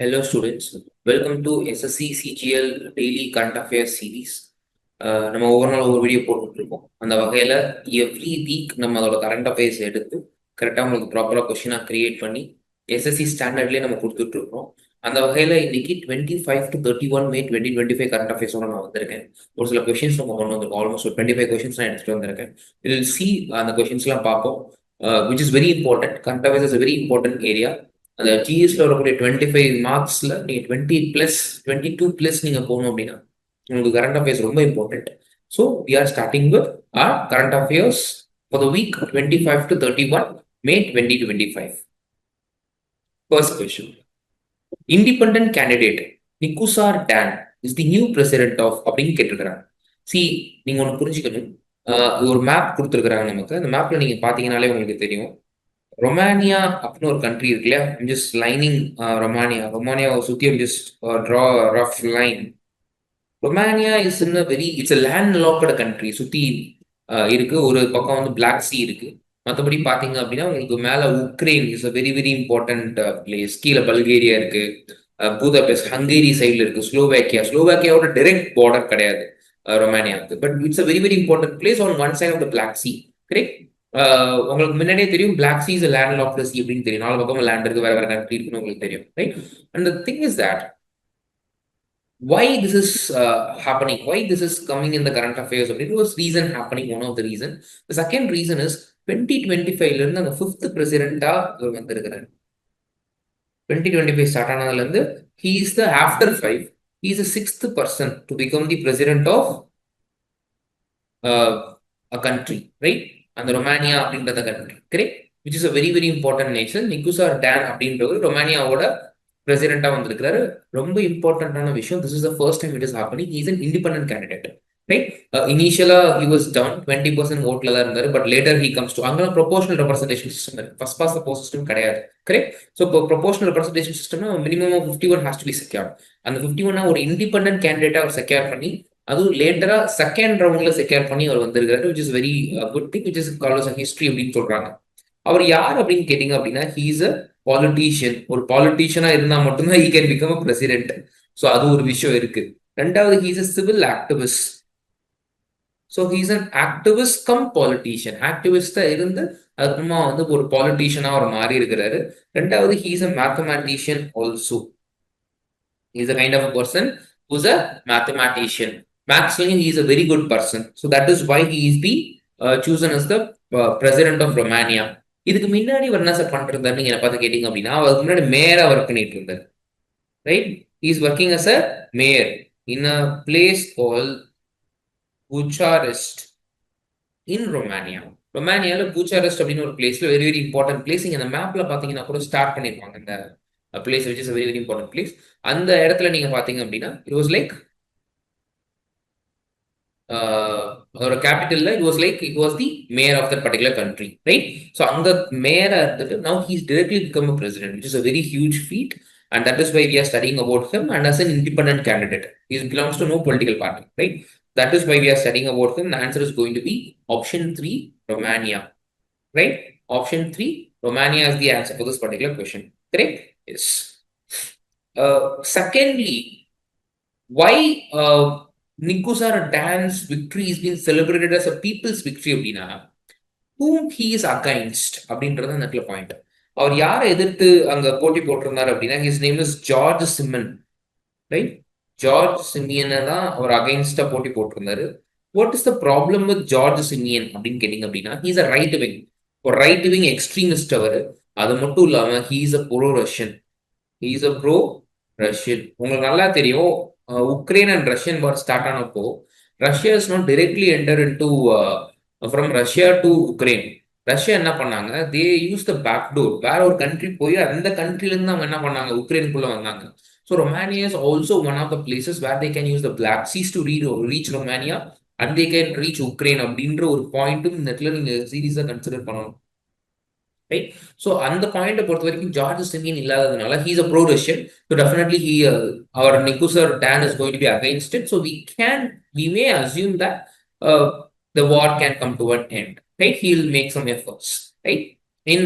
Hello students, welcome to SSC CGL Daily Current Affairs Series. நம்ம ஒவ்வொரு நாள் ஒவ்வொரு வீடியோ போட்டுருக்கோம். அந்த வகையில் எவ்ரி வீக் நம்ம அதோட கரண்ட் அஃபேர்ஸ் எடுத்து கரெக்டாக உங்களுக்கு ப்ராப்பராக கொஸ்டினாக கிரியேட் பண்ணி எஸ்எஸ்சி ஸ்டாண்டர்ட்லேயே நம்ம கொடுத்துட்ருக்கோம். அந்த வகையில் இன்னைக்கு 25 to 31 May 2025 கரண்ட் அஃபேர்ஸோட நான் வந்திருக்கேன். ஒரு சில கொஷின்ஸ் நம்ம கொண்டு வந்திருக்கோம். ஆல்மோஸ்ட் ஒரு 25 கொஷின்ஸ் நான் எடுத்துகிட்டு வந்திருக்கேன். இதில் சி அந்த கொஷின்ஸ்லாம் பார்ப்போம். Which is very important. Current affairs is very important area. அந்த ஜிஎஸ்ல வரக்கூடிய 25 மார்க்ஸ்ல நீங்க 22+ நீங்க போகணும் அப்படின்னா உங்களுக்கு கரண்ட் அஃபேர்ஸ் ரொம்ப important. So we are starting with our current affairs for the week 25 to 31 May 2025. First question, independent candidate Nicusor Dan is the new president of அப்படின்னு கேட்டிருக்கிறாங்க. சி நீங்க ஒன்று புரிஞ்சுக்கணும். ஒரு மேப் கொடுத்துருக்குறாங்க நமக்கு. அந்த மேப்ல நீங்க பாத்தீங்கன்னாலே உங்களுக்கு தெரியும். ரொமானியா அப்படின்னு ஒரு கண்ட்ரி இருக்கு இல்லையா, ஜஸ்ட் லைனிங் ரொமானியாவை சுற்றி just draw rough line. Romania is in it's land logged country. சுற்றி இருக்கு. ஒரு பக்கம் வந்து பிளாக் சி இருக்கு. மற்றபடி பார்த்தீங்க அப்படின்னா உங்களுக்கு மேலே Ukraine is a very very important place. கீழே பல்கேரியா இருக்கு, பூதாபெஸ்ட் ஹங்கேரி சைடில் இருக்கு, ஸ்லோவேக்கியாவோட டைரக்ட் பார்டர் கிடையாது ரொமானியாவுக்கு. But it's a very very important place on one side of the Black Sea. Correct. உங்களுக்கு முன்னாடியே தெரியும் Black Sea is landlocked sea அப்படின்னு தெரியும். 4 பக்கம் லேண்ட் இருக்கு, வேற வேற கண்ட்ரி இருக்குன்னு உங்களுக்கு தெரியும், right? And the thing is that why this is happening, why this is coming in the current affairs, it was reason happening. One of the reason, the second reason is 2025 இருந்து அந்த 5th பிரசிடென்ட்டா இவர் வந்திருக்கிறார். 2025 start ஆனதுல இருந்து he is the after 5 he is the 6th person to become the president of a country, right? அந்த Romania அப்படின்றத country, correct, which is a very very important nation. Nicusor Dan அப்படின்றவர் ரொமானியாவோட பிரசிடென்டா வந்திருக்கிறாரு. ரொம்ப இம்பார்ட்டன்டான விஷயம். This is the first time it is happening. He is an independent candidate, right? இனிஷியலா ஹி வாஸ் டவுன் 20% ஓட்ல தான் இருந்தாரு. But later he comes to அங்க ப்ரொபோஷனல் ரெப்ரசன்டேஷன் சிஸ்டம் இருக்கு. First past the post system கிடையாது, கரெக்ட்? ஸோ இப்போ proportional representation சிஸ்டம்னா minimum 51 has to be secured. அந்த 51 ஒரு இண்டிபெண்டன்ட் கேண்டிடேட்டா அவர் செக்யூர் பண்ணி அதுவும் லேட்டரா செகண்ட் ரவுண்ட்ல செக்யூர் பண்ணி அவர் வந்திருக்காரு, which is very good thing, which is called as history அப்படின்னு சொல்றாங்க. அவர் யார் அப்படின்னு கேட்டீங்க அப்படின்னா ஹி இஸ் அ பாலிட்டிஷியன். ஒரு பாலிட்டிஷியனா இருந்தா மட்டும்தான் he can become a president. So அது ஒரு விஷயம் இருக்கு. ரெண்டாவது, he is a civil activist. So he is an activist come politician. ஆக்டிவிஸ்டா இருந்து அதுக்கப்புறமா வந்து ஒரு பாலிட்டிஷியனா அவர் மாறி இருக்கிறாரு. ரெண்டாவது, he is a mathematician also. He is a kind of a person who is a mathematician. Mathsலையும் he is a very good person. So that is why he is be chosen as the president of Romania. இதுக்கு முன்னாடி அவர் என்ன sir பண்றாரு நீங்க என்ன பார்த்து கேட்டீங்க அப்படின்னா, அவருக்கு முன்னாடி மேயரா ஒர்க் பண்ணிட்டு இருந்தார், right? He is working as a mayor in a place call Bucharest in Romania. ரொமானியால புச்சாரெஸ்ட் அப்படின்னு ஒரு பிளேஸ்ல வெரி வெரி இம்பார்ட்டன்ட் பிளேஸ். இங்க அந்த மேப்ல பாத்தீங்கன்னா கூட ஸ்டார்ட் பண்ணிருப்பாங்க இந்த place, which is very very important place. அந்த இடத்துல நீங்க பாத்தீங்க அப்படின்னா இட் வாஸ் லைக் அதோட கேபிட்டல்ல it was the mayor of that particular country, right? So அங்க மேயரா இருந்துட்டு now he is directly become a president, which is a very huge feat. And that is why we are studying about him and as an independent candidate. He belongs to no political party, right? That is why we are studying about him. The answer is going to be option 3, Romania, right? Option 3, Romania is the answer for this particular question, correct? Yes. Secondly, why Nikusar Dan's victory is being celebrated as a people's victory அப்படின்னா whom he is against அப்படின்றது அந்த இடத்துல point. அவர் யாரை எதிர்த்து அங்க போட்டி போட்டிருந்தார் அப்படின்னா his name is George Simion, right? George சிமியனை தான் அவர் அகைன்ஸ்டா போட்டி போட்டிருந்தாரு. What is the problem with George Simion அப்படின்னு கேட்டீங்க அப்படின்னா he is a right wing, ஒரு ரைட் விங் எக்ஸ்ட்ரீமிஸ்ட் அவர். அது மட்டும் இல்லாம he is a pro Russian. he is a pro Russian. உங்களுக்கு நல்லா தெரியும் Ukraine and Russian war start ஆனப்போ Russia is not directly enter into from Russia to Ukraine. Russia என்ன பண்ணாங்க, they use the back door. வேற ஒரு country போய் அந்த கண்ட்ரில இருந்து அவங்க என்ன பண்ணாங்க, உக்ரைனுக்குள்ள வந்தாங்க. So Romania is also one of the places where they can use the Black seas to reach Romania and they can reach Ukraine அப்படின்ற ஒரு பாயிண்ட்டும் இந்த இடத்துல நீங்க சீரியஸா கன்சிடர் பண்ணணும், ரைட்? ஸோ அந்த பாயிண்டை பொறுத்த வரைக்கும் ஜார்ஜ் சிமியன் இல்லாததுனால he is a pro Russian. So definitely our Nikusar Dan is going to be against it. So we may assume that the war can come to an end, right? He will make some efforts, right, in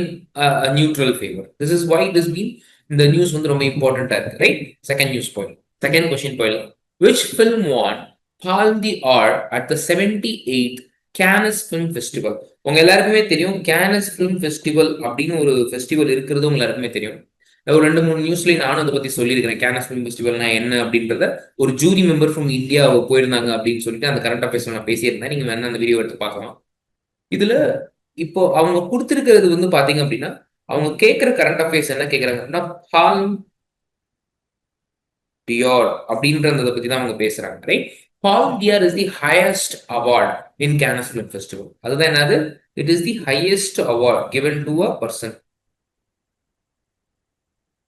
a neutral favor. This is why it has been இந்த news வந்து ரொம்ப இம்பார்ட்டண்டா இருக்கு, right? Second news point, second question point. Which film won Palme d'Or at the 78th Cannes Film Festival? உங்க எல்லாருக்குமே தெரியும் Cannes film festival அப்படின்னு ஒரு festival இருக்கிறது உங்க எல்லாருக்குமே தெரியும். ஒரு 2-3 நியூஸ்லயும் நானும் அதை பத்தி சொல்லியிருக்கிறேன். கேனஸ் ஃபிலிம் ஃபெஸ்டிவல்னா என்ன அப்படின்றத ஒரு ஜூரி மெம்பர் ஃப்ரம் இந்தியா போயிருந்தாங்க அப்படின்னு சொல்லிட்டு அந்த கரண்ட் அஃபேர்ஸ்ல நான் பேசியிருந்தேன். நீங்க வேணா அந்த வீடியோ எடுத்து பார்க்கலாம். இதுல இப்போ அவங்க கொடுத்திருக்கிறது வந்து பாத்தீங்க அப்படின்னா, அவங்க கேட்கிற கரண்ட் அஃபேர்ஸ் என்ன கேட்கறாங்க அப்படின்னா, பால்ம் டியோர் அப்படின்றத பத்தி தான் அவங்க பேசுறாங்க, right? Palme d'Or is the highest award in Cannes film Festival. அதுதான் என்னது? It is the highest award given to a person,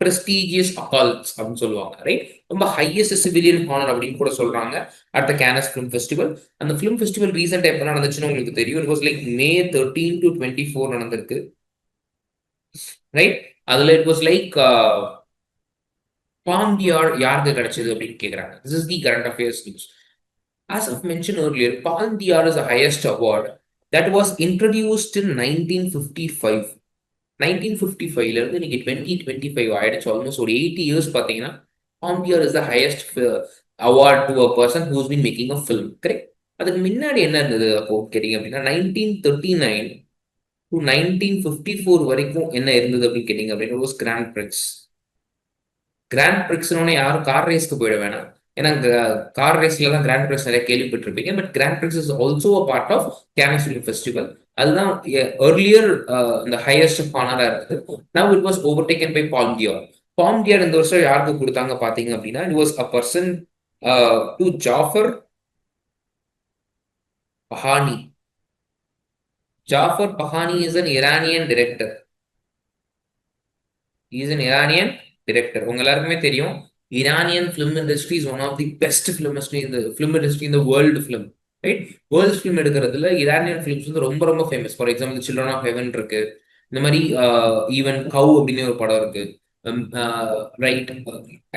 prestigious accolades அப்படின்னு சொல்லுவாங்க, ரைட்? ரொம்ப ஹையஸ்ட் சிவிலியன் ஹானர் அப்படின்னு கூட சொல்றாங்க at the Cannes film festival. அந்த film festival ரீசெண்டா எப்போ நடந்துச்சுன்னு உங்களுக்கு தெரியும். It was like May 13 to 24 நடந்திருக்கு, ரைட்? அதுல it was like Palme d'Or யாருக்கு கிடைச்சது அப்படின்னு கேக்குறாங்க. This is the current affairs news. As I've mentioned earlier, Palme d'Or is the highest award that was introduced in 1955. 1955ல இருந்து இன்னைக்கு 2025 ஆயிடுச்சு. Almost ஒரு 80 இயர்ஸ் பார்த்தீங்கன்னா Palme d'Or is the highest award to a person who's been making a film. Correct? அதுக்கு முன்னாடி என்ன இருந்தது அப்போ கேட்டீங்க அப்படின்னா 1939 to 1954 வரைக்கும் என்ன இருந்தது அப்படின்னு கேட்டீங்க அப்படின்னா வாஸ் கிராண்ட் பிரிக்ஸ். கிராண்ட் பிரிக்ஸ்னு யாரும் கார் ரேஸ்க்கு போயிட வேணாம். ஏன்னா கார் ரேஸ்ல தான் கிராண்ட் பிரிக்ஸ் நிறைய கேள்விப்பட்டிருப்பீங்க. But Grand Prix is also a part of Cannes film Festival. அதுதான் ஏர்லியர் இந்த ஹையஸ்ட் ஹானரா இருந்தது. Now it was overtaken by Palme d'Or. Palme d'Or இந்த வருஷம் யாருக்கு கொடுத்தாங்க பாத்தீங்க அப்படின்னா, it was a person to Jafar Panahi. Jafar Panahi is an Iranian director. Is an Iranian director. உங்க எல்லாருக்குமே தெரியும் Iranian film industry is one of the best film industry in the world film, right? World film எடுக்கிறதுல Iranian films வந்து ரொம்ப ரொம்ப famous. For example Children of Heaven இருக்கு, இந்த மாதிரி ஈவன் கவ் அப்படின்னு ஒரு படம் இருக்கு, right?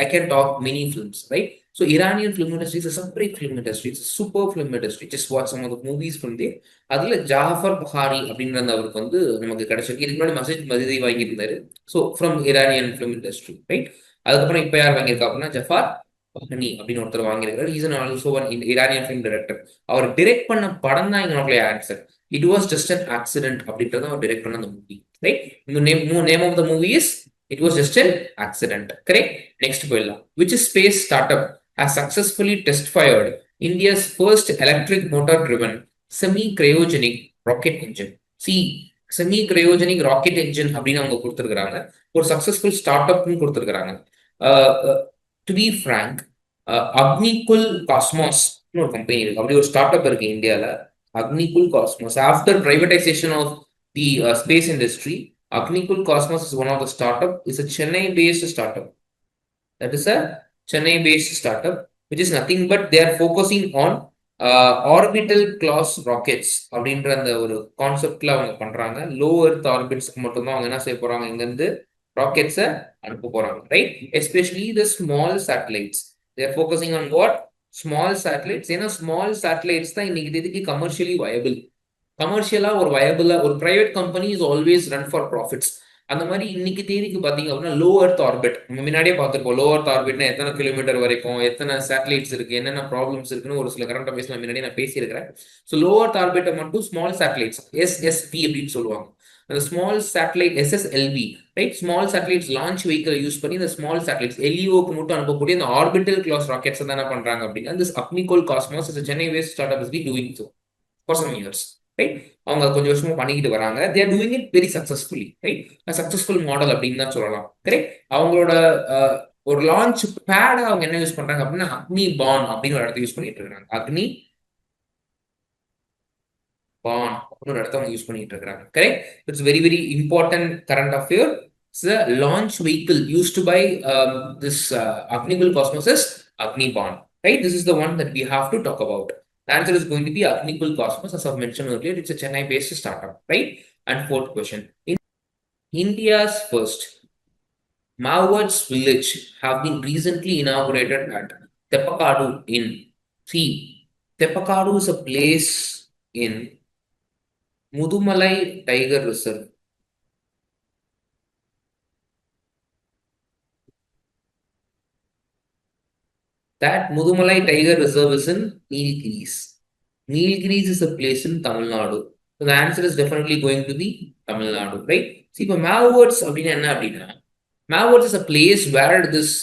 I can talk many films, right? So Iranian film industry is a separate film industry. It's a super film industry. Just watch some of the movies from there. அதுல ஜாஃபர் பஹாரி அப்படின்ற அவருக்கு வந்து நமக்கு கிடைச்சிருக்கு. இதுக்கு முன்னாடி மசீத் மதிதி வாங்கியிருந்தாரு. So from Iranian film industry, right? அதுக்கப்புறம் இப்ப யார் வாங்கியிருக்கா அப்படின்னா ஜஃபார் பஹனி அப்படின்னு ஒருத்தர் வாங்கியிருக்காரு. Is also one Iranian film director. அவர் டிரெக்ட் பண்ண படம் தான் எங்களுடைய answer. It was just an accident அப்படின்றத அவர் டிரெக்ட் பண்ண அந்த movie, right? Name of the movie is it was just an accident, correct? Next போயிடலாம். Which space start up has successfully test fired India's first electric motor driven semi cryogenic rocket engine. See, semi cryogenic rocket engine அப்படின்னு அவங்க கொடுத்துருக்காங்க. ஒரு successful start அப்னு கொடுத்துருக்காங்க. To be frank, Agnikul Cosmos ஒரு company இருக்கு. அப்படி ஒரு ஸ்டார்ட் அப் இருக்கு இந்தியாவில், Agnikul Cosmos. After privatisation of the space industry, Agnikul Cosmos is one of the start up. Is a Chennai based start up. That is a Chennai based startup, which is nothing but they are focusing on orbital class rockets அப்படின்ற அந்த ஒரு கான்செப்ட்ல அவங்க பண்றாங்க. Low earth ஆர்பிட்ஸ்க்கு மட்டும்தான் அவங்க என்ன செய்ய போறாங்க, இங்க இருந்து ராக்கெட்ஸை அனுப்ப போறாங்க, right? Especially the small satellites. they are focusing on what? Small satellites. ஏன்னா ஸ்மால் சேட்டலைட்ஸ் தான் இன்னைக்கு தேதிக்கு கமர்ஷியலி வயபிள். கமர்ஷியலா ஒரு வயபிளா ஒரு private company is always run for profits. அந்த மாதிரி இன்னைக்கு தேதிக்கு பாத்தீங்க அப்படின்னா லோ எர்த் ஆர்பிட் நம்ம முன்னாடியே பார்த்துருப்போம். லோ எர்த் ஆர்பிட்னா எத்தனை கிலோமீட்டர் வரைக்கும், எத்தனை சேட்டலைட்ஸ் இருக்கு, என்னென்ன ப்ராப்ளம்ஸ் இருக்குன்னு ஒரு சில கரண்ட் அஃபேர்ஸ்ல முன்னாடி நான் பேசியிருக்கிறேன். ஸோ லோ எர்த் ஆர்பிட்டை மட்டும் ஸ்மால் சேட்டலைட்ஸ் SSV அப்படின்னு சொல்லுவாங்க. அந்த small satellite SSLV, right? Small satellites launch vehicle use பண்ணி இந்த ஸ்மால் சேட்டலைட்ஸ் LEOக்கு மட்டும் அனுப்பக்கூடிய இந்த ஆர்பிட்டல் கிளாஸ் ராக்கெட்ஸ் தான் என்ன பண்றாங்க அப்படின்னா this Agnikul Cosmos is Chennai based start up is doing so far some years, right? அவங்க கொஞ்சம் வருஷமா பண்ணிக்கிட்டு வராங்க. They are doing it very successfully, right? Successful model அப்படின்னு தான் சொல்லலாம், கரெக்ட்? அவங்களோட ஒரு லான்ச் பேடா அவங்க என்ன யூஸ் பண்றாங்க அப்படின்னா அக்னி பான் அப்படின்னு ஒரு இடத்த யூஸ் பண்ணிட்டு இருக்காங்க. அக்னி பான் அப்படின்னு ஒரு இடத்த அவங்க யூஸ் பண்ணிட்டு இருக்காங்க, correct? It's very very important current affair. The launch vehicle used by this Agnikul Cosmos is Agni Bond, right? This is the one that we have to talk about. The answer is going to be Agnikul Cosmos. As I've mentioned earlier, it's a Chennai-based startup, right? And fourth question. In India's first Maoists village have been recently inaugurated at Teppakadu in. See, Teppakadu is a place in Mudumalai Tiger Reserve. that Mudumalai Tiger Reserve is in Nilgiris. Nilgiris is a place in Tamil Nadu. So the answer is definitely going to be Tamil Nadu, right? See, இப்போ Malwards அப்படின்னா என்ன அப்படின்னா Malwards is a place where this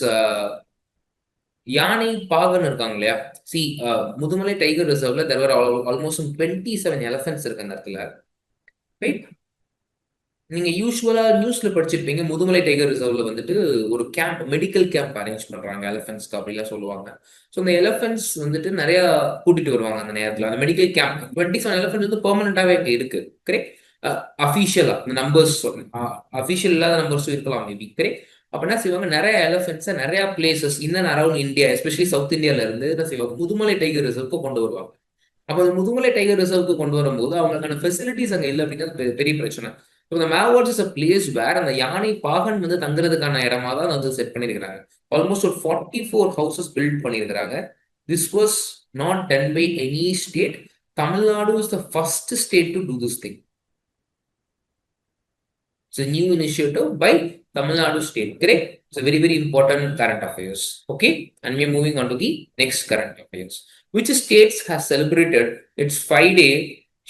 யானை பாகன் இருக்காங்க இல்லையா? C Mudumalai tiger ரிசர்வ்ல there were almost 27 elephants இருக்கு அந்த இடத்துல, ரைட்? நீங்க யூஸ்வலா நியூஸ்ல படிச்சிருப்பீங்க முதுமலை டைகர் ரிசர்வ்ல வந்துட்டு ஒரு கேம்ப், மெடிக்கல் கேம்ப் அரேஞ்ச் பண்றாங்க எலிஃபென்ட்ஸ்க்கு அப்படிலாம் சொல்லுவாங்க. ஸோ அந்த எலிஃபென்ட்ஸ் வந்துட்டு நிறைய கூட்டிட்டு வருவாங்க அந்த நேரத்தில். அந்த மெடிக்கல் கேம்ப் 27 எலிஃபென்ட் வந்து பெர்மனண்டாவே இருக்கு, கரெக்ட்? அஃபிஷியலா இந்த நம்பர்ஸ் அஃபிஷியல் இல்லாத நம்பர்ஸும் இருக்கலாம் மேபி, கரெக்ட்? அப்ப என்ன செய்வாங்க, நிறைய எலிஃபென்ட்ஸை நிறைய places in and around India, especially south இந்தியால இருந்து என்ன செய்வாங்க, முதுமலை டைகர் ரிசர்வ்க்கு கொண்டு வருவாங்க. அப்போ அந்த முதுமலை டைகர் ரிசர்வ்க்கு கொண்டு வரும்போது அவங்களுக்கான ஃபெசிலிட்டிஸ் அங்கே இல்லை அப்படிங்கிறது பெரிய பிரச்சனை. ஸோ இந்த மேவார்ட்ஸ் இஸ் அ பிளேஸ் வேர் அந்த யானை பாகன் வந்து தங்குறதுக்கான இடமா தான் வந்து செட் பண்ணியிருக்கிறாங்க. ஆல்மோஸ்ட் ஒரு 44 ஹவுசஸ் பில்ட் பண்ணியிருக்கிறாங்க. This was not done by any state. Tamil Nadu is the first state to do this thing. It's a new initiative by Tamil Nadu state, correct? It's a very, very important current affairs. Okay, and we are moving on to the next current affairs. Which states has celebrated its 5-day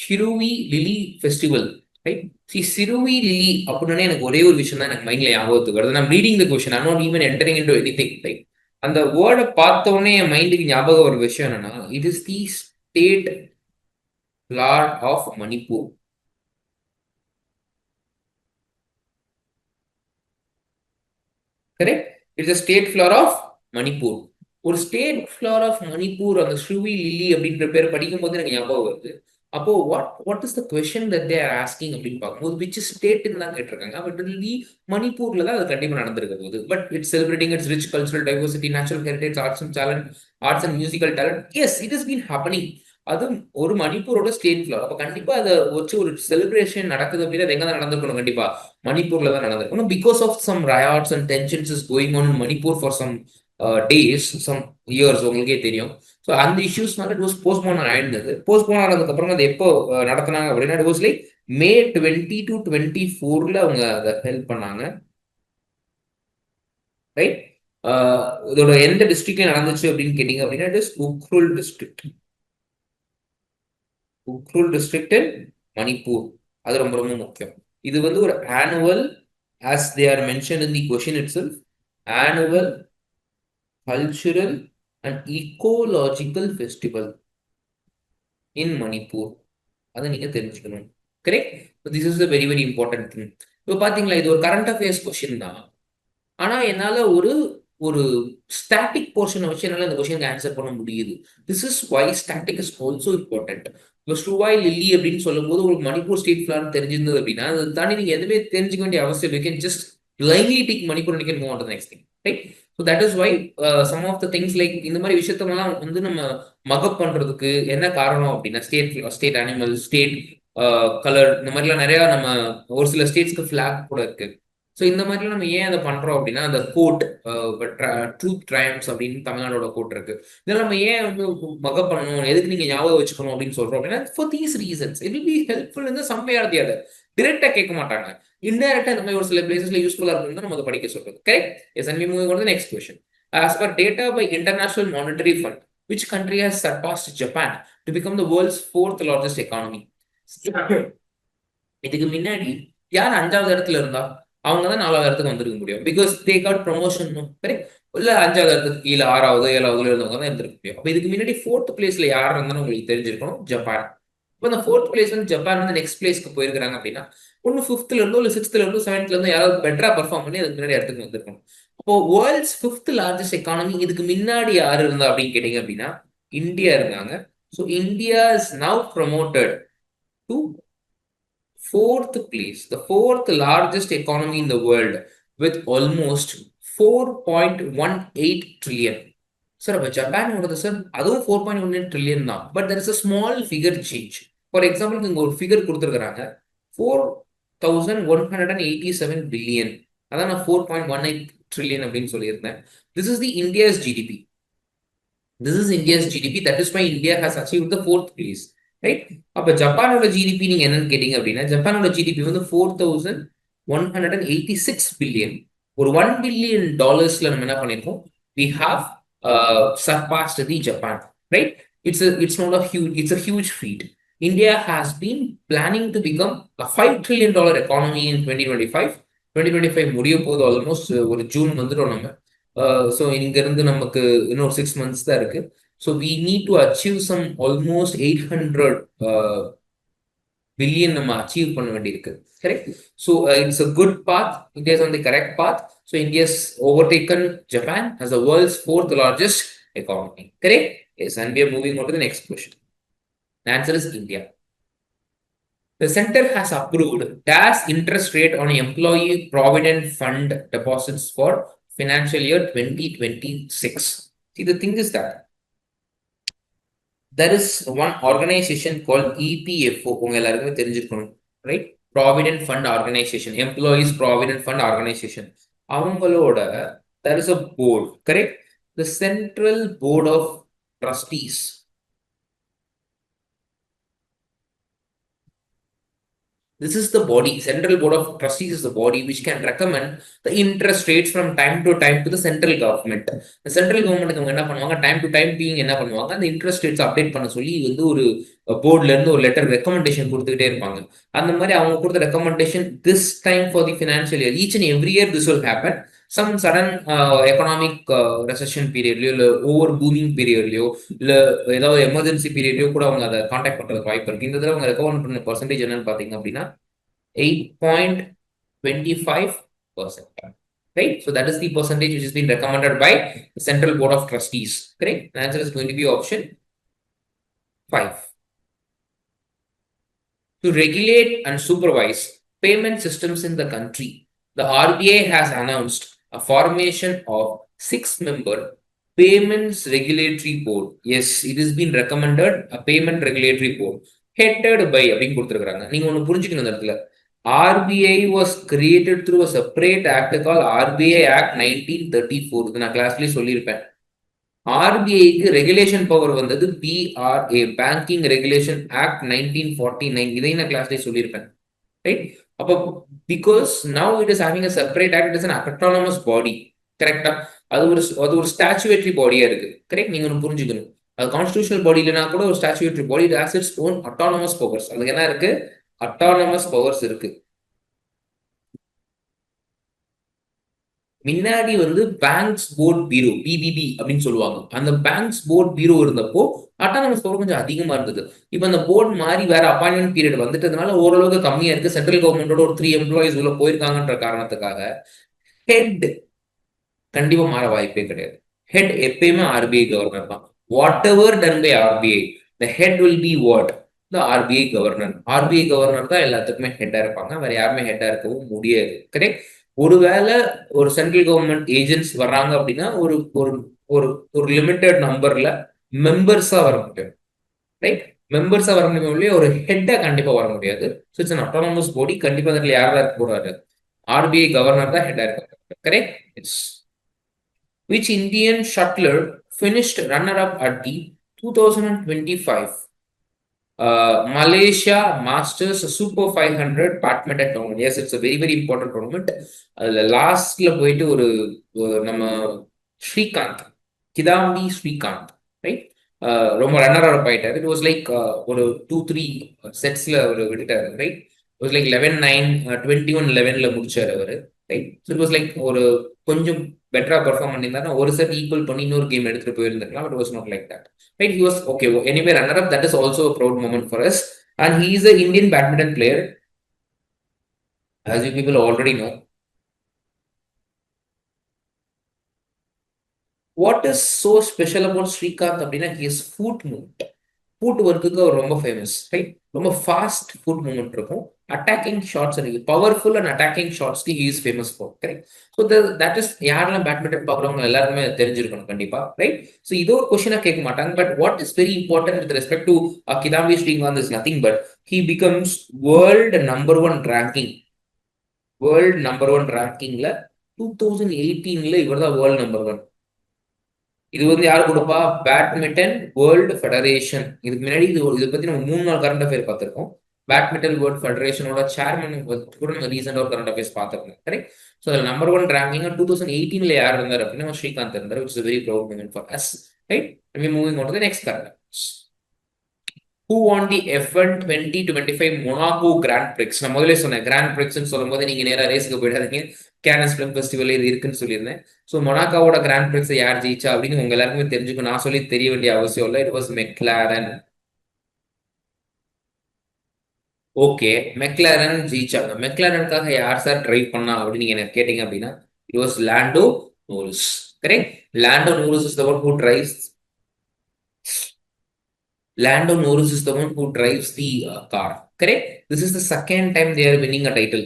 Shiruvi Lily festival? Right? See, Shiruvi Lily, அப்படின்னா எனக்கு ஒரே ஒரு விஷயம் தான் எனக்கு மைண்ட்ல ஞாபகத்துக்கு வருது. I'm reading the question. I'm not even entering into anything. Like அந்த வேர்டை பார்த்த உடனே என் மைண்டுக்கு ஞாபகம் ஒரு விஷயம் என்னன்னா, it is the state flower of Manipur. Correct? It's a state flower of Manipur. ஒரு ஸ்டேட் ஃபிளவர் ஆஃப் மணிப்பூர் அந்த ஸ்ரூவி லில்லி அப்படின்ற பேர் படிக்கும் போது எனக்கு ஞாபகம் வருது. அப்போ what is the question that they are asking அப்படின்னு பார்க்கும்போது விச் ஸ்டேட்னு தான் கேட்டிருக்காங்க. பட் மணிப்பூர்ல தான் அது கண்டிப்பாக நடந்திருக்க போகுது. But it's celebrating its rich cultural diversity, natural heritage, arts and talent, arts and musical talent. Yes, it is been happening. அது ஒரு மணிப்பூரோட ஸ்டேட் ஃபிளவர். அப்போ கண்டிப்பா அதை வச்சு ஒரு செலிப்ரேஷன் நடக்குது அப்படின்னா அது எங்க தான் நடந்திருக்கணும், கண்டிப்பா மணிப்பூர்ல தான் நடந்திருக்கணும். Because of some riots and tensions is going on in Manipur for some days, some years, உங்களுக்கே தெரியும். ஸோ அந்த இஷ்யூஸ்னால இட் வாஸ் போஸ்ட்போன் ஆயிருந்தது. போஸ்ட்போன் ஆனதுக்கு அப்புறம் அது எப்போ நடத்தினாங்க அப்படின்னா it was like May 20 to 24 அவங்க அதை ஹெல்ப் பண்ணாங்க, ரைட்? இதோட எந்த டிஸ்ட்ரிக்ட்ல நடந்துச்சு அப்படின்னு கேட்டீங்க அப்படின்னா it is Ukhrul district. Ukhrul district இன் மணிப்பூர். அது ரொம்ப ரொம்ப முக்கியம். இது வந்து ஒரு annual, as they are mentioned in the question itself, annual cultural and ecological festival in Manipur. அதை நீங்க தெரிஞ்சுக்கணும், correct? This is a very very important thing. இப்போ பாத்தீங்களா, இது ஒரு கரண்ட் அஃபேர்ஸ் கொஸ்டின் தான். ஆனா என்னால ஒரு ஒரு ஸ்டாட்டிக் போர்ஷனை வச்சு என்னால இந்த கொஸ்டினுக்கு ஆன்சர் பண்ண முடியுது. This is why static is also important. இப்போ ஸ்ரூவாய் லில்லி அப்படின்னு சொல்லும் போது உங்களுக்கு மணிப்பூர் ஸ்டேட் ஃபிளவர் தெரிஞ்சிருந்தது அப்படின்னா அதை தாண்டி நீங்க எதுவுமே தெரிஞ்சுக்க வேண்டிய அவசியம். You can just blindly take Manipur and you can move on to the next thing, right? So that is why some of the things like இந்த மாதிரி விஷயத்தெல்லாம் வந்து நம்ம மகப் பண்றதுக்கு என்ன காரணம் அப்படின்னா ஸ்டேட் அனிமல், ஸ்டேட் கலர், இந்த மாதிரிலாம் நிறைய நம்ம ஒரு சில ஸ்டேட்ஸ்க்கு ஃபிளாக் கூட இருக்கு. ஸோ இந்த மாதிரிலாம் நம்ம ஏன் அதை பண்றோம் அப்படின்னா அந்த கோட் ட்ரூத் ட்ரையம்ஸ் அப்படின்னு தமிழ்நாடோட கோட் இருக்கு. இதெல்லாம் நம்ம ஏன் வந்து மகப் பண்ணணும், எதுக்கு நீங்க ஞாபகம் வச்சுக்கணும் அப்படின்னு சொல்றோம் அப்படின்னா for these reasons. It will be helpful இந்த some way or the other. டிரெக்டா கேட்க மாட்டாங்க, இன்டைரக்டா இந்த மாதிரி ஒரு சில பிளேசஸ்ல யூஸ்ஃபுல்லா இருக்குன்னு நம்ம அதை படிக்க சொல்றது, correct? Yes, and we moving on the next question. As per data by International Monetary Fund, which country has surpassed Japan to become the world's fourth largest economy? இதுக்கு முன்னாடி யார் 5வது இடத்துல இருந்தா அவங்க தான் 4வது இடத்துக்கு வந்திருக்க முடியும். Because they got promotion, correct? இல்ல 5வது இடத்துக்கு கீழே 6வது 7வதுல இருந்தவங்க தான் இருந்திருக்க முடியும். அப்ப இதுக்கு முன்னாடி 4th பிளேஸ்ல யார் இருந்தாலும் உங்களுக்கு தெரிஞ்சிருக்கணும், ஜப்பான். இப்போ அந்த 4th பிளேஸ் வந்து ஜப்பான் வந்து நெக்ஸ்ட் பிளேஸ்க்கு போயிருக்காங்க அப்படின்னா ஒன்னு 5th இருந்தோ இல்ல 6th இருந்தோ 7th இருந்தோ யாராவது பெட்டரா பெர்ஃபார்ம் பண்ணி அதுக்கு முன்னாடி இடத்துக்கு வந்திருக்கணும். அப்போ வேர்ல்ட்ஸ் 5th லார்ஜஸ்ட் எக்கானமி இதுக்கு முன்னாடி யாரு இருந்தா அப்படின்னு கேட்டீங்க அப்படின்னா இந்தியா இருந்தாங்க. So India is now promoted to 4th place, the 4th largest economy in the world with almost 4.18 trillion. Sir அப்போ ஜப்பான் ஓடுது சார், அதுவும் 4.18 trillion தான். But there is a small figure change. For example இங்க ஒரு figure கொடுத்துருக்காங்க 4,187 billion. அதான் நான் 4.18 trillion அப்படின்னு சொல்லியிருந்தேன். This is the India's GDP. This is India's GDP. That is why India has achieved the 4th place, right? அப்ப ஜப்பானோட GDP நீங்க என்னன்னு கேட்டீங்க அப்படின்னா ஜப்பானோட ஜிடிபி வந்து 4,186 பில்லியன். ஒரு $1 பில்லியன் நம்ம என்ன பண்ணிருக்கோம், we have surpassed the Japan, right? It's not a huge, it's a huge feat. India has been planning to become a $5 trillion economy in 2025. 2025 முடிய போது ஆல்மோஸ்ட் ஒரு ஜூன் வந்துடும் நம்ம. ஸோ இங்கிருந்து நமக்கு இன்னொரு 6 months தான் இருக்கு. So we need to achieve some almost 800 billion நம்ம அச்சீவ் பண்ண வேண்டியிருக்கு. Correct. So it's a good path. India is on the correct path. So India's overtaken Japan as the world's fourth largest economy. Correct? Yes, and we are moving on to the next question. The answer is India. The center has approved dash interest rate on employee provident fund deposits for financial year 2026. See, the thing is that there is one organization called EPFO. உங்க எல்லாருக்குமே தெரிஞ்சிருக்கணும், right? Provident Fund Organization, Employees Provident Fund Organization. அவங்களோட there is a board, correct? The Central Board of Trustees. This is the body. Central Board of Trustees is the body which can recommend the interest rates from time to time to the central government. The central government என்ன பண்ணுவாங்க, time to time being என்ன பண்ணுவாங்க, அந்த interest rates update பண்ண சொல்லி வந்து ஒரு போர்ட்ல இருந்து ஒரு லெட்டர் ரெக்கமெண்டேஷன் கொடுத்துக்கிட்டே இருப்பாங்க. அந்த மாதிரி அவங்க கொடுத்த recommendation this time for the financial year, each and every year this will happen. Some sudden economic recession பீரியட்லயோ இல்லை ஓவர் பூமிங் பீரியட்லயோ இல்லை ஏதாவது எமர்ஜென்சி பீரியட்லயோ கூட அவங்க அதை கான்டாக்ட் பண்றதுக்கு வாய்ப்பு இருக்கு. இந்த தடவை அவங்க ரெக்கமெண்ட் பண்ண பர்சன்டேஜ் என்னன்னு பாத்தீங்க அப்படின்னா 8.25%. Right? So that is the percentage which has been recommended by the Central Board of Trustees. Correct? The answer is going to be option 5. To regulate and supervise payment systems in the country, the RBI has announced a formation of 6-member Payments Regulatory Board. Yes, it has been recommended a Payment Regulatory Board headed by அப்படின்னு கொடுத்துருக்காங்க. நீங்க ஒன்று புரிஞ்சுக்கணும் இந்த இடத்துல. RBI was created through a separate act called RBI Act 1934. இது நான் கிளாஸ்லயே சொல்லியிருப்பேன். ஆர்பிஐக்கு ரெகுலேஷன் பவர் வந்தது பிஆர்ஏ, பேங்கிங் ரெகுலேஷன் ஆக்ட் 1949. இதை நான் கிளாஸ்லயே சொல்லியிருப்பேன், ரைட்? அப்போ because now it is having a separate act, it is an autonomous பாடி. கரெக்டா? அது ஒரு ஸ்டாச்சுவேட்டரி பாடியா இருக்கு. கரெக்ட்? நீங்க ஒன்று புரிஞ்சுக்கணும். அது கான்ஸ்டிடியூஷனல் பாடி இல்லைனா கூட ஒரு statutory body, it has its own autonomous powers. அதுக்கு என்ன இருக்கு? autonomous பவர்ஸ் இருக்கு. முன்னாடி வந்து பேங்க்ஸ் போர்ட் பீரோ, பிபிபி அப்படின்னு சொல்லுவாங்க. அந்த பேங்க்ஸ் போர்ட் பீரோ இருந்தப்போ அட்டானமஸ் பவர் கொஞ்சம் அதிகமா இருந்தது. இப்போ அந்த போர்ட் மாறி வேற அப்பாயின்மெண்ட் பீரியட் வந்துட்டதுனால ஓரளவுக்கு கம்மியா இருக்கு. சென்ட்ரல் கவர்மெண்டோட ஒரு 3 எம்ப்ளாயிஸ் உள்ள போயிருக்காங்கன்ற காரணத்துக்காக ஹெட் கண்டிப்பா மாற வாய்ப்பே கிடையாது. ஹெட் எப்பயுமே ஆர்பிஐ கவர்னர் தான். Whatever done by RBI, the head will be what? The RBI governor. RBI governor தான் எல்லாத்துக்குமே ஹெட்டா இருப்பாங்க. வேற யாருமே ஹெட்டா இருக்கவும் முடியாது. கரெக்ட்? ஒருவேளை ஒரு சென்ட்ரல் கவர்மெண்ட் ஏஜென்ட்ஸ் வர்றாங்க அப்படின்னா ஒரு ஒரு ஒரு ஒரு லிமிட்டட் நம்பர்ல மெம்பர்ஸா வர முடியும், ரைட்? மெம்பர்ஸா வர முடியும், ஒரு ஹெட்டா கண்டிப்பா வர முடியாது. ஸோ இட்ஸ் அன் அட்டானமஸ் பாடி. கண்டிப்பா அதுல யார் தான் இருக்க போறாரு? ஆர்பிஐ கவர்னர் தான் ஹெட்டா இருக்க. Correct? It's which Indian shuttler finished runner-up at the 2025 Malaysia Masters Super 500 badminton tournament. Yes, it's a very very important tournament. லாஸ்ட்ல போயிட்டு ஒரு நம்ம ஸ்ரீகாந்த், கிதாம்பி ஸ்ரீகாந்த், ரைட்? ரொம்ப ரன்னர் அப் ஆயிட்டாரு. இட் வாஸ் லைக் ஒரு 2-3 செட்ஸ்ல அவர் விட்டுட்டாரு, ரைட்? இட் வாஸ் லைக் 11-9, 21-11ல முடிச்சாரு அவரு, right? So it was like ஒரு கொஞ்சம் பெட்டரா பெர்ஃபார்ம் பண்ணியிருந்தாருன்னா ஒரு செட் ஈக்குவல் பண்ணி இன்னொரு கேம் எடுத்துட்டு போயிருந்திருக்கலாம். But was not like that, right? He was okay. Anyway, runner up, that is also a proud moment for us. And he is an Indian badminton player, as you people already know. What is so special about Srikanth அப்படின்னா his foot movement. Foot ஒர்க்குக்கு அவர் ரொம்ப famous, right? ரொம்ப fast foot movement இருக்கும். Attacking shots இருக்கு, powerful and attacking ஷாட்ஸ்க்கு he is famous for, correct? So that is யாரெல்லாம் badminton பார்க்குறவங்க எல்லாருமே தெரிஞ்சிருக்கணும் கண்டிப்பா, ரைட்? ஸோ இது ஒரு கொஸ்டினா கேட்க மாட்டாங்க. But what is very important with respect to Kidambi Srikanth is nothing but he becomes world number 1 ranking. World number 1 ரேங்கிங்ல 2018ல இவர் தான் வேர்ல்டு நம்பர் 1. இது வந்து யாரு கொடுப்பா? Badminton world federation. இதுக்கு முன்னாடி இதை பத்தி நம்ம 3 நாள் கரண்ட் அஃபேர் பார்த்திருக்கோம். பேட்மிண்டன் வேர்ல்ட் ஃபெடரேஷனோட சேர்மன் கூட நம்ம ரீசெண்டாக ஒரு கரண்ட் அஃபேர்ஸ் பார்த்துருக்கோம். கரெக்ட். ஸோ அதில் நம்பர் 1 ரேங்கிங் 2018 யார் இருந்தார் அப்படின்னா ஸ்ரீகாந்த் இருந்தார், which is very proud moment for us. Right. Moving on to the next current affairs. Who won the F1 2025 Monaco Grand Prix? நான் முதல்ல சொன்னேன் கிராண்ட் பிரிக்ஸ்ன்னு சொல்லும்போது நீங்க நேரா ரேஸுக்கு போயிடாதீங்க, கேனஸ் ஃபிலிம் ஃபெஸ்டிவல் இது இருக்குன்னு சொல்லியிருந்தேன். ஸோ மொனாக்கோவோட கிராண்ட் பிரிக்ஸை யார் ஜெயிச்சா அப்படின்னு உங்க எல்லாருக்குமே தெரிஞ்சுக்கும், நான் சொல்லி தெரிய வேண்டிய அவசியம் இல்லை. It was McLaren. Okay, McLaren ஜெயிச்சாங்க. மெக்லாரனுக்காக யார் சார் டிரைவ் பண்ணா அப்படின்னு நீங்க எனக்கு கேட்டீங்க அப்படின்னா it was Lando Norris. Correct. Lando Norris is the one who drives. Lando Norris is the one who drives the car. Correct. This is the second time they are winning a title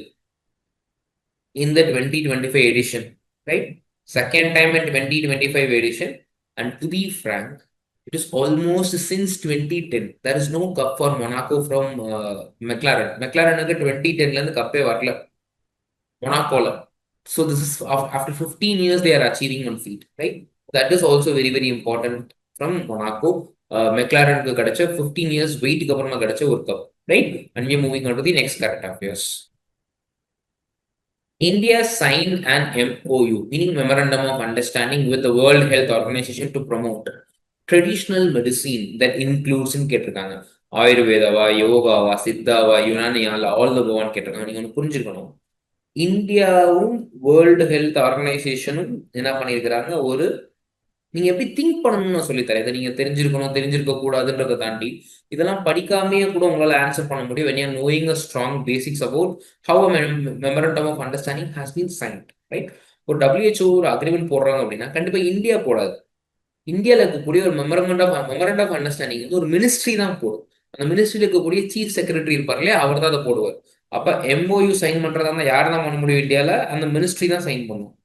in the 2025 edition. Right. Second time in 2025 edition. And to be frank, it is almost since 2010. There is no cup for Monaco from McLaren. McLaren is 2010 la cup varla Monaco la. So this is after 15 years they are achieving one feat. Right. That is also very very important from Monaco. மெக்லாரனுக்கு கிடைச்ச 15 years வெயிட்டுக்கு அப்புறமா கிடைச்ச ஒரு cup. Right. And we are moving on to the next current affairs. India signed an MOU, meaning Memorandum of Understanding, with the World Health Organization to promote traditional medicine that includes in கேட்டிருக்காங்க ஆயுர்வேதாவா, யோகாவா, சித்தாவா, யுனானியால all the கோவான்னு கேட்டிருக்காங்க. நீங்க ஒன்று புரிஞ்சுக்கணும், இந்தியாவும் world health ஆர்கனைசேஷனும் என்ன பண்ணியிருக்கிறாங்க, ஒரு நீங்க எப்படி திங்க் பண்ணணும்னு நான் சொல்லித்தரேன். இதை நீங்க தெரிஞ்சிருக்கணும் தெரிஞ்சிருக்க கூடாதுன்றதை தாண்டி இதெல்லாம் படிக்காமையே கூட உங்களால ஆன்சர் பண்ண முடியும் when you are knowing a strong basics about how a memorandum of understanding has been signed. Right. ஒரு WHO ஒரு அக்ரிமெண்ட் போடுறாங்க அப்படின்னா கண்டிப்பா இந்தியா போடாது. இந்தியாவில் இருக்கக்கூடிய ஒரு மெமரண்டம் ஆஃப் அண்டர்ஸ்டாண்டிங் வந்து ஒரு மினிஸ்ட்ரி தான் போடும். அந்த மினிஸ்ட்ரியில் இருக்கக்கூடிய சீஃப் செக்ரட்டரி இருப்பார் இல்லையா, அவர் தான் அதை போடுவார். அப்ப MOU சைன் பண்றதா இருந்தால் யார் தான் பண்ண முடியும் இந்தியாவில்? அந்த மினிஸ்ட்ரி தான் சைன் பண்ணும்.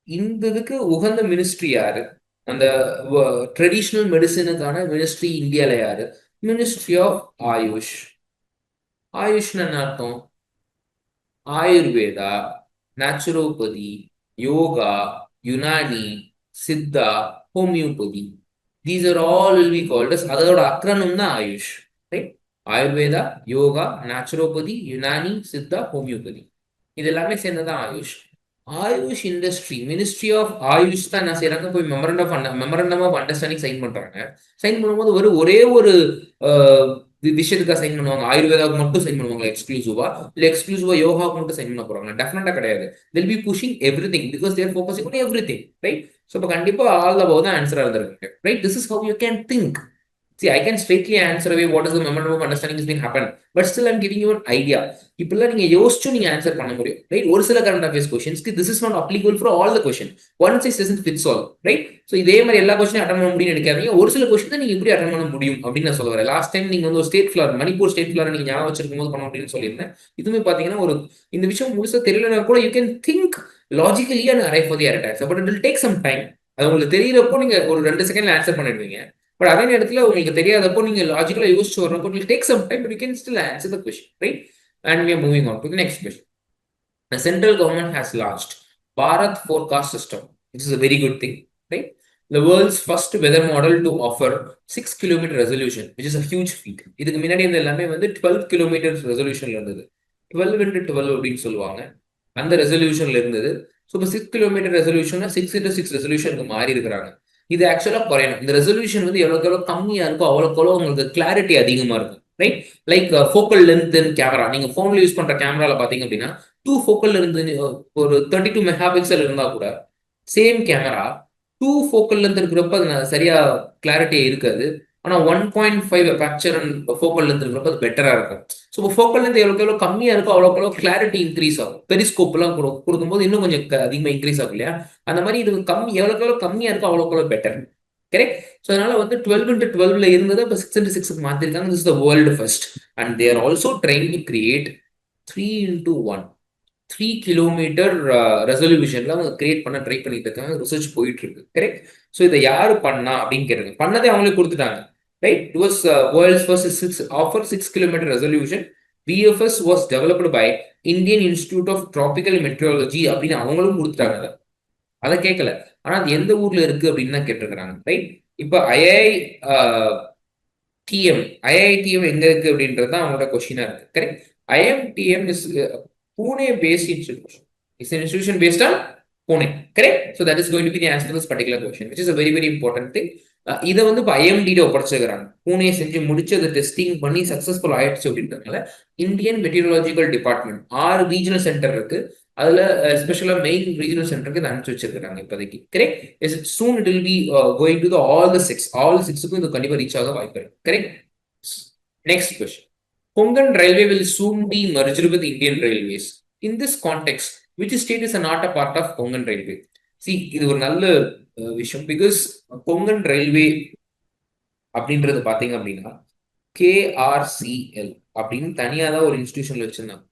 இந்த இதுக்கு உகந்த மினிஸ்ட்ரி யாரு? அந்த ட்ரெடிஷ்னல் மெடிசனுக்கான மினிஸ்ட்ரி இந்தியால யாரு? Ministry of AYUSH. ஆயுஷ்னு என்ன அர்த்தம்? Ayurveda, naturopathy, yoga, Unani, Siddha, homeopathy. These are all will be called as, அதோட அக்ரனம் தான் Ayush. Right. Ayurveda, yoga, naturopathy, Unani, Siddha, homeopathy. இது எல்லாமே சேர்ந்ததான் Ayush. Ayush industry ministry of Ayush தான் என்ன செய்யறாங்க, போய் மெமரண்டம் ஆஃப் அண்டர்ஸ்டாண்டிங் சைன் பண்றாங்க. சைன் பண்ணும்போது ஒரே ஒரு விஷயத்துக்காக சைன் பண்ணுவாங்க. ஆயுர்வேதாவுக்கு மட்டும் சைன் பண்ணுவாங்க எக்ஸ்க்ளூசிவா, இல்ல எக்ஸ்க்ளூசிவா யோகாவுக்கு மட்டும் சைன் பண்ண போறாங்க? டெஃபினட்டா கிடையாது. they'll be pushing everything because they are focusing on everything. Right. So இப்போ கண்டிப்பா ஆல் அபவ் தான் ஆன்சரா இருந்திருக்கு. Right. This is how you can think. See, I can straightly answer away what is the memorandum of understanding has been happened, but still I'm giving you an idea. இப்பெல்லாம் நீங்க யோசிச்சு நீங்க answer பண்ண முடியும். Right. ஒரு சில current affairs கொஸ்டின்ஸ்க்கு this is not applicable for all the question. One size doesn't fits all. Right. So இதே மாதிரி எல்லா கொஸ்டினும் அட்டன் பண்ண முடியும்னு நினைக்காதீங்க. ஒரு சில கொஸ்டின் தான் நீங்க எப்படி அட்டன் பண்ண முடியும் அப்படின்னு நான் சொல்ல வரேன். லாஸ்ட் டைம் நீங்க வந்து ஒரு state flower, Manipur state flower நீங்க ஞாபகம் வச்சிருக்கும் போது பண்ண முடியும்னு சொல்லியிருந்தேன். இதுவுமே பாத்தீங்கன்னா ஒரு இந்த விஷயம் முழுசா தெரியலனா கூட you can think logically and arrive for the correct answer, but it will take some time. அது உங்களுக்கு தெரியறப்போ நீங்க ஒரு 2 செகண்ட்ல ஆன்சர் பண்ணிடுவீங்க. பட் அதே நேரத்தில் உங்களுக்கு தெரியாதப்போ நீங்க லாஜிக்கலா யோசிச்சு வரப்போ it will take some time, but you can still answer the question. Right. And we are moving on to the next question. The central government has launched Bharat Forecast System. This is a very good thing. Right. The world's first weather model to offer 6 kilometer resolution, which is a huge feat. இதுக்கு முன்னாடி இந்த எல்லாமே வந்து 12 kilometers ரெசல்யூஷன்ல இருந்தது. 12x12 அப்படின்னு சொல்லுவாங்க. அந்த ரெசல்யூஷன்ல இருந்தது. ஸோ இப்போ 6 kilometer ரெசல்யூஷன் 6x6 ரெசல்யூஷனுக்கு மாறி இருக்கிறாங்க. இது ஆக்சுவலா குறையணும். இந்த ரெசல்யூஷன் வந்து எவ்வளவுக்கு எவ்வளவு கம்மியா இருக்கோ அவ்வளவுக்கு எவ்வளவு உங்களுக்கு கிளாரிட்டி அதிகமா இருக்கும். Right. Like focal length camera, நீங்க போன்ல யூஸ் பண்ற கேமரால பாத்தீங்க அப்படின்னா 2 ஃபோக்கல் இருந்து ஒரு 32 மெகா பிக்சல் இருந்தா கூட சேம் கேமரா 2 ஃபோக்கல் லென்த் இருக்கிறப்ப அது சரியா கிளாரிட்டியா இருக்காது. ஆனா 1.5 அபேச்சர் அண்ட் ஃபோக்கல் லென்த் இருக்கிறப்ப அது பெட்டரா இருக்கும். ஸோ ஃபோக்கல் லென்த் எவ்வளவுக்கு எவ்வளவு கம்மியா இருக்கோ அவ்வளவுக்கு எவ்வளவு கிளாரிட்டி இன்க்ரீஸ் ஆகும். பெரிஸ்கோப் எல்லாம் கொடுக்கும்போது இன்னும் கொஞ்சம் அதிகமா இன்க்ரீஸ் ஆகும் இல்லையா? அந்த மாதிரி இது எவ்வளவுக்கு எவ்வளவு கம்மியா இருக்கோ அவ்வளவுக்கு எவ்வளவு பெட்டர். கரெக்ட். ஸோ அதனால வந்து 12x12 இருந்தது இப்போ 6x6 மாத்திருக்காங்க. This is the world first. And they are also trying to create 3x1 3 kilometre ரெசல்யூஷன்ல அவங்க கிரியேட் பண்ண ட்ரை பண்ணிட்டு இருக்காங்க. ரிசர்ச் போயிட்டு இருக்கு. கரெக்ட். ஸோ இதை யாரு பண்ணா அப்படின்னு கேட்டாங்க. பண்ணதே அவங்களே கொடுத்துட்டாங்க. Right. It was world's first offer 6 kilometer resolution. VFS was developed by Indian Institute of Tropical Meteorology அப்படின்னு அவங்களும் கொடுத்துட்டாங்க. அதை கேட்கல. ஆனா அது எந்த ஊர்ல இருக்கு அப்படின்னு தான் கேட்டிருக்கிறாங்க. ரைட். இப்ப டிஎம் ஐஐடிஎம் எங்க இருக்கு அப்படின்றது தான் அவங்களோட கொஸ்டினா இருக்கு. Correct. IMTM is Pune based institution. It's institution based on Pune. Correct. So that is going to be the answer this particular question which is a very very important thing. இதை வந்து இப்போ ஐஎம்டியில ஒப்படைச்சிருக்கிறாங்க. பூனே செஞ்சு முடிச்சு அதை டெஸ்டிங் பண்ணி சக்சஸ்ஃபுல் ஆயிடுச்சு அப்படின்றதுனால Indian meteorological department 6 regional centre இருக்கு. அதுல ஸ்பெஷலா மெயின் ரீஜனல் சென்டருக்கு இதை அனுப்பிச்சு வச்சிருக்காங்க இப்போதைக்கு. Correct. Soon it will be going to all the 6 6க்கும் இது கண்டிப்பா ரீச் ஆக வாய்ப்பு இருக்கு. Correct. Next question. Konkan Railway will soon be merged with Indian Railways. In this context, which state is not a part of Konkan Railway? See, இது ஒரு நல்ல விஷயம். Because Konkan railway அப்படின்றது பாத்தீங்க அப்படின்னா கேஆர்சிஎல் அப்படின்னு தனியா தான் ஒரு இன்ஸ்டிடியூஷன்ல வச்சிருந்தாங்க.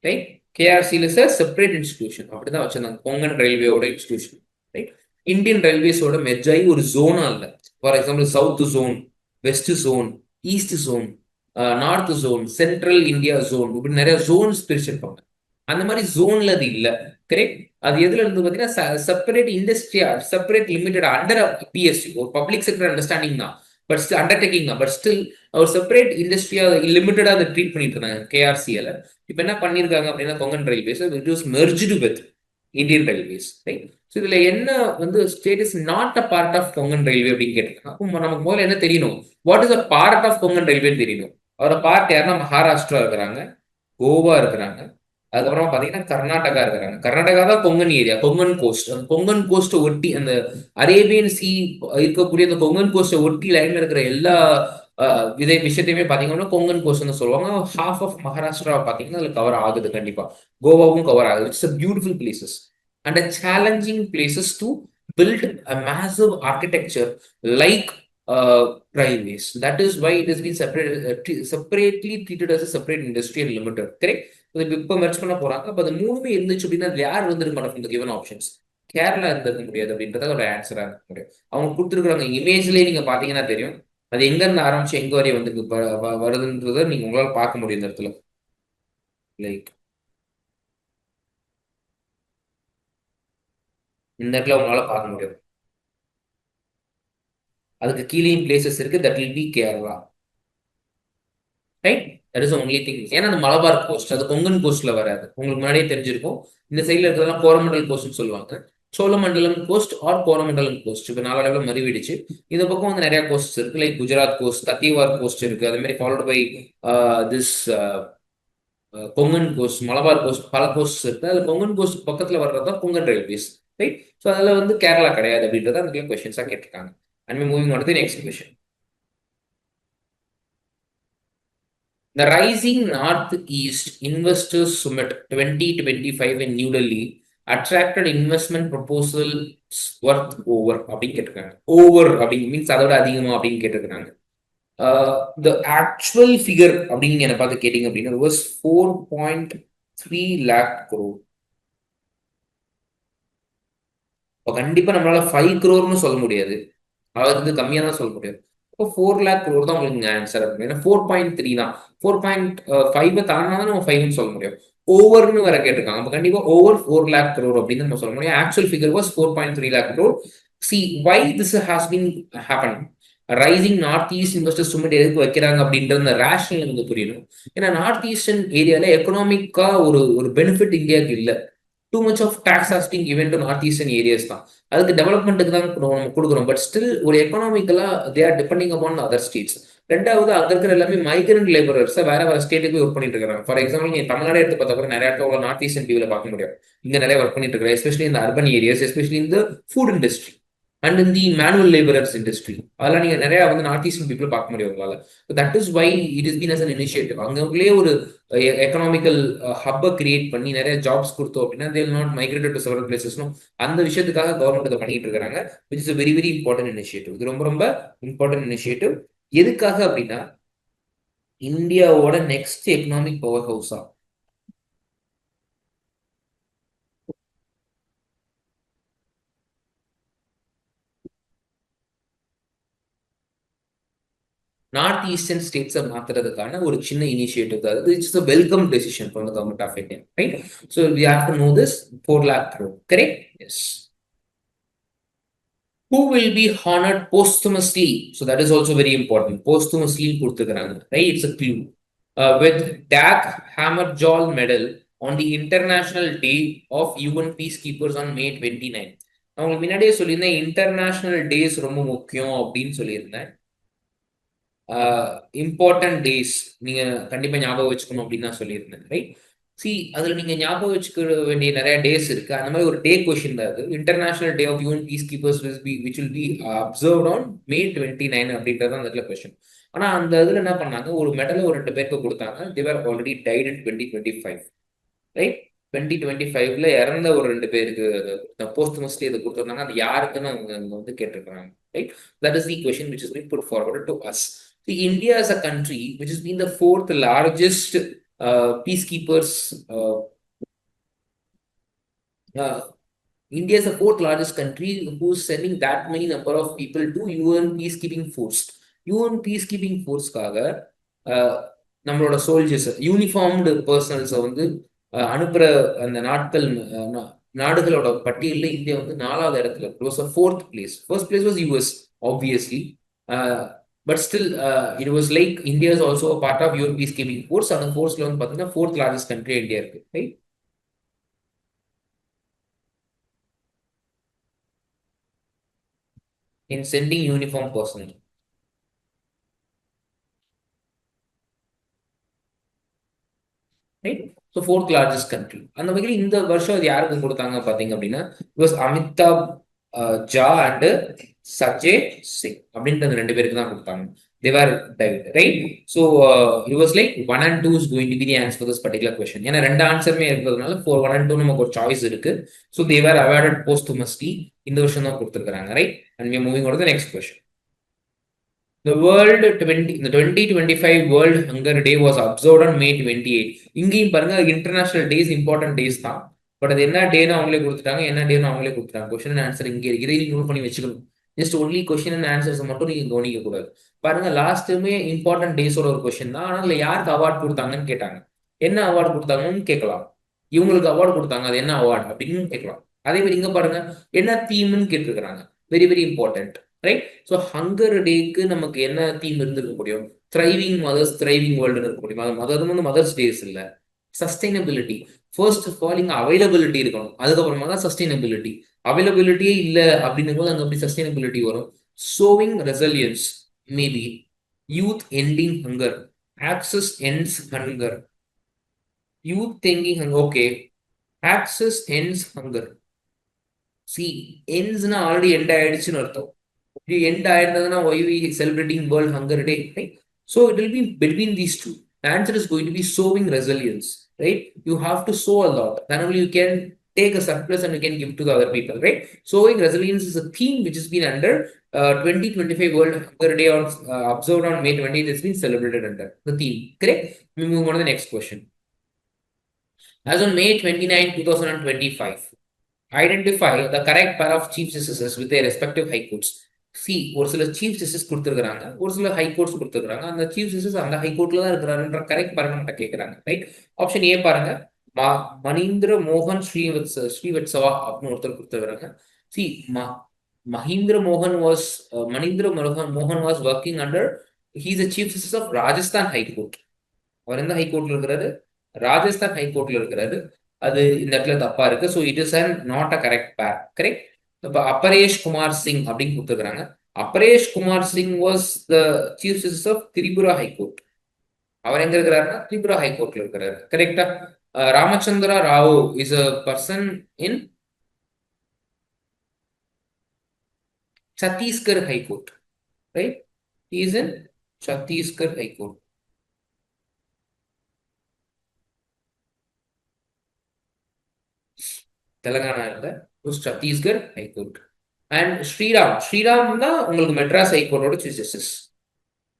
Right. KRCL is a separate institution அப்படிதான் வச்சிருந்தாங்க கொங்கன் ரயில்வேயோட இன்ஸ்டிடியூஷன். ரைட். இந்தியன் ரயில்வேஸோட மெர்ஜ் ஆகி ஒரு ஜோனா இல்ல. For example south zone, west zone, east zone, north zone, central India zone, இப்படி நிறைய ஜோன்ஸ் பிரிச்சிருப்பாங்க. அந்த மாதிரி ஜோன்ல அது இல்ல. கரெக்ட். அது எதுல இருந்து பாத்தீங்கன்னா செப்பரேட் இண்டஸ்ட்ரியா, செப்பரேட் லிமிடெட் அண்டர் பிஎஸ்சி, ஒரு பப்ளிக் செக்டர் அண்டர்ஸ்டாண்டிங் தான், பட் ஸ்டில் அண்டர்டேக்கிங் தான், பட் ஸ்டில் ஒரு செப்பரேட் இண்டஸ்ட்ரியா லிமிட்டடா அதை ட்ரீட் பண்ணிட்டு இருந்தாங்க கேஆர்சிஎல். இப்போ என்ன பண்ணிருக்காங்க அப்படின்னா Konkan railways it was merged with Indian railways. Right. So இதுல என்ன வந்து state is not a part of Konkan railway அப்படின்னு கேட்டிருக்காங்க. அப்போ நமக்கு முதல்ல என்ன தெரியணும், what is a part of Konkan ரயில்வேன்னு தெரியணும். அவரோட பார்ட் யாருன்னா மகாராஷ்டிரா இருக்கிறாங்க, கோவா இருக்கிறாங்க, அதுக்கப்புறம் பாத்தீங்கன்னா கர்நாடகா இருக்கிறாங்க. கர்நாடகா தான் கொங்கன் ஏரியா, கொங்கன் கோஸ்ட். அந்த கொங்கன் கோஸ்ட்டை ஒட்டி அந்த அரேபியன் சி இருக்கக்கூடிய அந்த கொங்கன் கோஸ்ட்டை ஒட்டி லைன்ல இருக்கிற எல்லா விதை விஷயத்தையுமே பாத்தீங்கன்னா கொங்கன் கோஸ்ட்னு சொல்லுவாங்க. ஹாஃப் ஆஃப் மகாராஷ்டிரா பாத்தீங்கன்னா அதுல கவர் ஆகுது. கண்டிப்பா கோவாவும் கவர் ஆகுது. It's a beautiful places and a challenging places to build a massive architecture like railways. That is why it has been separately treated as a separate industrial limited. Correct. இப்போ merge பண்ண போறாங்க. அப்ப அது மூணுமே இருந்துச்சு அப்படின்னா யார் இருந்திருக்க மாட்டாங்க இந்த கிவன் ஆப்ஷன்ஸ். கேரளா இருந்திருக்க முடியாது அப்படின்றத ஒரு ஆன்சரா இருக்க முடியும். அவங்க கொடுத்துருக்காங்க இமேஜ்லயே நீங்க பாத்தீங்கன்னா தெரியும் அது எங்க இருந்து ஆரம்பிச்சு எங்க வரையும் வந்து வருதுன்றத நீங்க உங்களால பார்க்க முடியும் இந்த இடத்துல. லைக் இந்த இடத்துல உங்களால பார்க்க முடியும். அதுக்கு கீழேயும் பிளேசஸ் இருக்கு. That will B Kerala. Right. That is only thing. ஏன்னா அந்த மலபார் கோஸ்ட் அது கொங்கன் கோஸ்ட்ல வராது. உங்களுக்கு முன்னாடியே தெரிஞ்சிருக்கும். இந்த சைட்ல இருக்கிறதெல்லாம் கோரமண்டல் கோஸ்ட்னு சொல்லுவாங்க. Cholamandalam coast or Coromandalam coast இப்போ நாளடைவில் மறுவிடுச்சு. இந்த பக்கம் வந்து நிறைய கோஸ்ட் இருக்கு. Like Gujarat coast, Kathiawar coast இருக்கு. அதே மாதிரி followed by this Konkan coast, Malabar coast, பல கோஸ்ட் இருக்கு. அதுல கொங்கன் கோஸ்ட் பக்கத்துல வர்றது தான் கொங்கன் ரயில்வேஸ். ரைட். ஸோ அதில் வந்து கேரளா கிடையாது அப்படின்றத அந்த கொஸ்டின்ஸாக கேட்டிருக்காங்க. And moving on to the next question. The Rising Northeast Investors Summit 2025 in New Delhi attracted investment proposals worth over அப்படின்னு கேட்டிருக்காங்க. ஓவர் அப்படின்னு மீன்ஸ் அதோட அதிகமா அப்படின்னு கேட்டிருக்காங்க. The actual figure அப்படின்னு என்ன பார்த்து கேட்டீங்க அப்படின்னா was 4.3 lakh crore. இப்போ கண்டிப்பா நம்மளால 5 crore சொல்ல முடியாது. அதாவது கம்மியா தான் சொல்ல முடியும். இப்போ 4 lakh crore தான் உங்களுக்கு ஆன்சர் இருக்கும். ஏன்னா 4.3 தான். 4.5 தாண்டினா தான் நம்ம 5 சொல்ல முடியும். ஓவர்னு வேற கேட்டிருக்காங்க. அப்போ கண்டிப்பா ஓவர் 4 lakh crore அப்படின்னு நம்ம சொல்ல முடியும். Actual figure was 4.3 lakh crore. See why this has been happen. Rising north east investors summit எதுக்கு வைக்கிறாங்க அப்படின்ற அந்த ரேஷனல் எனக்கு புரியணும். ஏன்னா நார்த் ஈஸ்டர்ன் ஏரியால எக்கனாமிக்கா ஒரு ஒரு பெனிஃபிட் இந்தியாவுக்கு இல்லை. Too much of tax has been given to north eastern areas தான். அதுக்கு டெவலப்மெண்ட்டுக்கு தான் நம்ம கொடுக்குறோம். பட் ஸ்டில் ஒரு எக்கனாமிக்கலா they are depending upon other states. ரெண்டாவது அங்க இருக்கிற எல்லாமே மைக்ரண்ட் லேபரர்ஸ் வேற வேற ஸ்டேட்டுக்கு ஒர்க் பண்ணிட்டு இருக்காங்க. ஃபார் எக்ஸாம்பிள் நீங்க தமிழ்நாடு எடுத்து பார்த்தா கூட நிறைய இடத்துல நார்த் ஈஸ்டர்ன் டிவில பார்க்க முடியும். இங்க நிறைய ஒர்க் பண்ணிட்டு இருக்காங்க. எஸ்பெஷலி இந்த அர்பன் ஏரியாஸ், எஸ்பெஷலி இந்த ஃபுட் இண்டஸ்ட்ரி அண்ட் இந்த மேனுவல் லேபரர்ஸ் இண்டஸ்ட்ரி. அதெல்லாம் நீங்க நிறைய வந்து நார்த் ஈஸ்டர்ன் பீப்புள் பார்க்க முடியும் உங்களால. That is why it is been as an initiative. அங்கங்களே ஒரு எக்கனாமிக்கல் ஹப்பை கிரியேட் பண்ணி நிறைய ஜாப்ஸ் கொடுத்தோம் அப்படின்னா they'll not migrated to several பிளேசஸ்னும் அந்த விஷயத்துக்காக கவர்மெண்ட் இதை பண்ணிட்டு இருக்காங்க. Which is very very important initiative. இது ரொம்ப ரொம்ப இம்பார்ட்டன்ட் இனிஷியேட்டிவ். எதுக்காக அப்படின்னா இந்தியாவோட நெக்ஸ்ட் எக்கனாமிக் பவர் ஹவுஸா நார்த் ஈஸ்டர்ன் ஸ்டேட்ஸை மாத்துறதுக்கான ஒரு சின்ன இனிஷியேட்டிவ் தான். It's a welcome decision from the government of India. Right. So we have to know this 4 lakh crore. Correct. Yes. who will be honored posthumously. So that is also very important. Posthumously கொடுத்துக்கிறாங்க, right? It's a clue. With Dag Hammarskjöld Medal on the International Day of UN Peacekeepers on May 29. நான் உங்களுக்கு முன்னாடியே சொல்லியிருந்தேன் international days ரொம்ப முக்கியம் அப்படின்னு சொல்லியிருந்தேன். Important days நீங்க கண்டிப்பா ஞாபகம் வச்சுக்கணும் அப்படின்னு நான் சொல்லியிருந்தேன், ரைட்? சி அதுல நீங்க ஞாபகம் வச்சுக்க வேண்டிய நிறைய டேஸ் இருக்கு. அந்த மாதிரி ஒரு டே கொஸ்டின் தான் அது. International day of UN peacekeepers which will be observed on May 29 அப்படின்றது அந்த இடத்துல கொஸ்டின். ஆனா அந்த இதுல என்ன பண்ணாங்க, ஒரு மெடலை ஒரு 2 பேருக்கு கொடுத்தாங்க. தேவர் ஆல்ரெடி டைட் இன் 2025, ரைட்? 2025ல இறந்த ஒரு 2 பேருக்கு போஸ்ட் மோஸ்ட்லி இதை கொடுத்துருந்தாங்க. அது யாருக்குன்னு அவங்க வந்து கேட்டிருக்காங்க, right? That is the question which is been put forward to us. India as a country, which has been the fourth largest peacekeepers, India is the fourth largest country who's sending that many number of people to UN peacekeeping force. UN peacekeeping force காக நம்மளோட soldiers, uniformed பர்சனல்ஸை வந்து அனுப்புற அந்த நாடுகளோட பட்டியலில் India வந்து 4வது இடத்துல. It was a 4th place. First place was US, obviously. But still, it was like India is also a part of your peacekeeping force. And the force வந்து பார்த்தீங்கன்னா 4th largest country India இருக்கு, right? In sending uniform personnel, right? So 4th largest country. அந்த வகையில் இந்த வருஷம் அது யாருக்கு கொடுத்தாங்க பார்த்தீங்க அப்படின்னா, it was Amitabh Jha and சஜய் சிங் அப்படின்ற 2 பேருக்கு தான் கொடுத்தாங்க. They were died, right? So it was like 1 and 2 is going to be the answer for this particular question. ஏன்னா 2 ஆன்சருமே இருக்கிறதுனால 1 and 2 நமக்கு ஒரு சாய்ஸ் இருக்கு. So they were awarded posthumously. இந்த வருஷம் தான் கொடுத்துருக்காங்க, right? And we are moving on to the next question. The 2025 World Hunger Day was observed on May 28. இங்கேயும் பாருங்க, இன்டர்நேஷனல் டேஸ் இம்பார்ட்டன்ட் டேஸ் தான். பட் அது என்ன டேன்னு அவங்களே கொடுத்துட்டாங்க, என்ன டேன்னு அவங்களே கொடுத்துட்டாங்க. கொஸ்டின் அண்ட் ஆன்சர் இங்கே இருக்கு, இதை நோட் பண்ணி வச்சுக்கணும். Just only question and answers மட்டும் நீங்க கவனிக்க கூடாது. பாருங்க, லாஸ்ட்டுமே இம்பார்ட்டன்ட் டேஸோட ஒரு கொஸ்டின் தான். ஆனால் அதில் யாருக்கு அவார்டு கொடுத்தாங்கன்னு கேட்டாங்க. என்ன அவார்டு கொடுத்தாங்கன்னு கேட்கலாம். இவங்களுக்கு அவார்டு கொடுத்தாங்க, அது என்ன அவார்டு அப்படின்னு கேட்கலாம். அதே மாதிரி இங்க பாருங்க, என்ன தீம்னு கேட்டிருக்கிறாங்க. Very very important, right? So hunger டேக்கு நமக்கு என்ன தீம் இருந்திருக்க முடியும்? த்ரைவிங் மதர்ஸ், த்ரைவிங் வேர்ல்டுன்னு இருக்க முடியும். அது மதர் வந்து மதர்ஸ் டேஸ் இல்லை, சஸ்டைனபிலிட்டி. ஃபர்ஸ்ட் ஆஃப் ஆல் இங்க அவைலபிலிட்டி இருக்கணும், அதுக்கப்புறமா தான் சஸ்டைனபிலிட்டி. அவைலபிலிட்டியே இல்லை அப்படின்னும் போது அங்கே எப்படி சஸ்டைனபிலிட்டி வரும்? Showing resilience, maybe youth ending hunger, access ends hunger, youth ending hunger, okay. Access ends hunger, C எண்ட்ஸ்னா ஆல்ரெடி எண்ட் ஆயிடுச்சுன்னு அர்த்தம். எண்ட் ஆயிருந்ததுன்னா why we celebrating World Hunger Day, right? So it will be between these two. The answer is going to be sowing resilience, right? You have to sow a lot, then only you can take a surplus and you can give to the other people, right? Sowing resilience is a theme which has been under 2025 World Hunger Day on observed on May 20th. It's been celebrated under the theme, correct? We move on to the next question. As on May 29, 2025, identify the correct pair of chief justices with their respective high courts. C ஒரு சில chief justice கொடுத்துருக்காங்க, ஒரு சில high courts கொடுத்துருக்காங்க. அந்த chief justice அந்த high கோர்ட்ல தான் இருக்கிறாருன்ற கரெக்ட் பாருங்க கேட்கறாங்க, ரைட்? ஆப்ஷன் ஏ பாருங்க, மணீந்திர மோகன் ஸ்ரீவத்சவா அப்படின்னு ஒருத்தர் கொடுத்துருக்காங்க. சி மணீந்திர மோகன் was working under, he is the chief justice of Rajasthan high court. அவர் எந்த ஹை கோர்ட்ல இருக்கிறாரு? ராஜஸ்தான் ஹை கோர்ட்ல இருக்கிறாரு. அது இந்த இடத்துல தப்பா இருக்கு. So it is not a correct pair, correct? இப்போ அபரேஷ் குமார் சிங் அப்படின்னு கொடுத்துருக்காங்க. Apresh Kumar Singh was the chief justice of Tripura high court. அவர் எங்க இருக்கிறாருன்னா திரிபுரா ஹைகோர்ட்ல இருக்கிறாரு, கரெக்டா? Ramachandra Rao is a person in Chhattisgarh high court, right? He is in Chhattisgarh High Court. Telangana இல்ல, சத்தீஸ்கர் ஹைகோர்ட். அண்ட் ஸ்ரீராம் தான் உங்களுக்கு மெட்ராஸ் ஹைகோர்ட்டோட chief justice.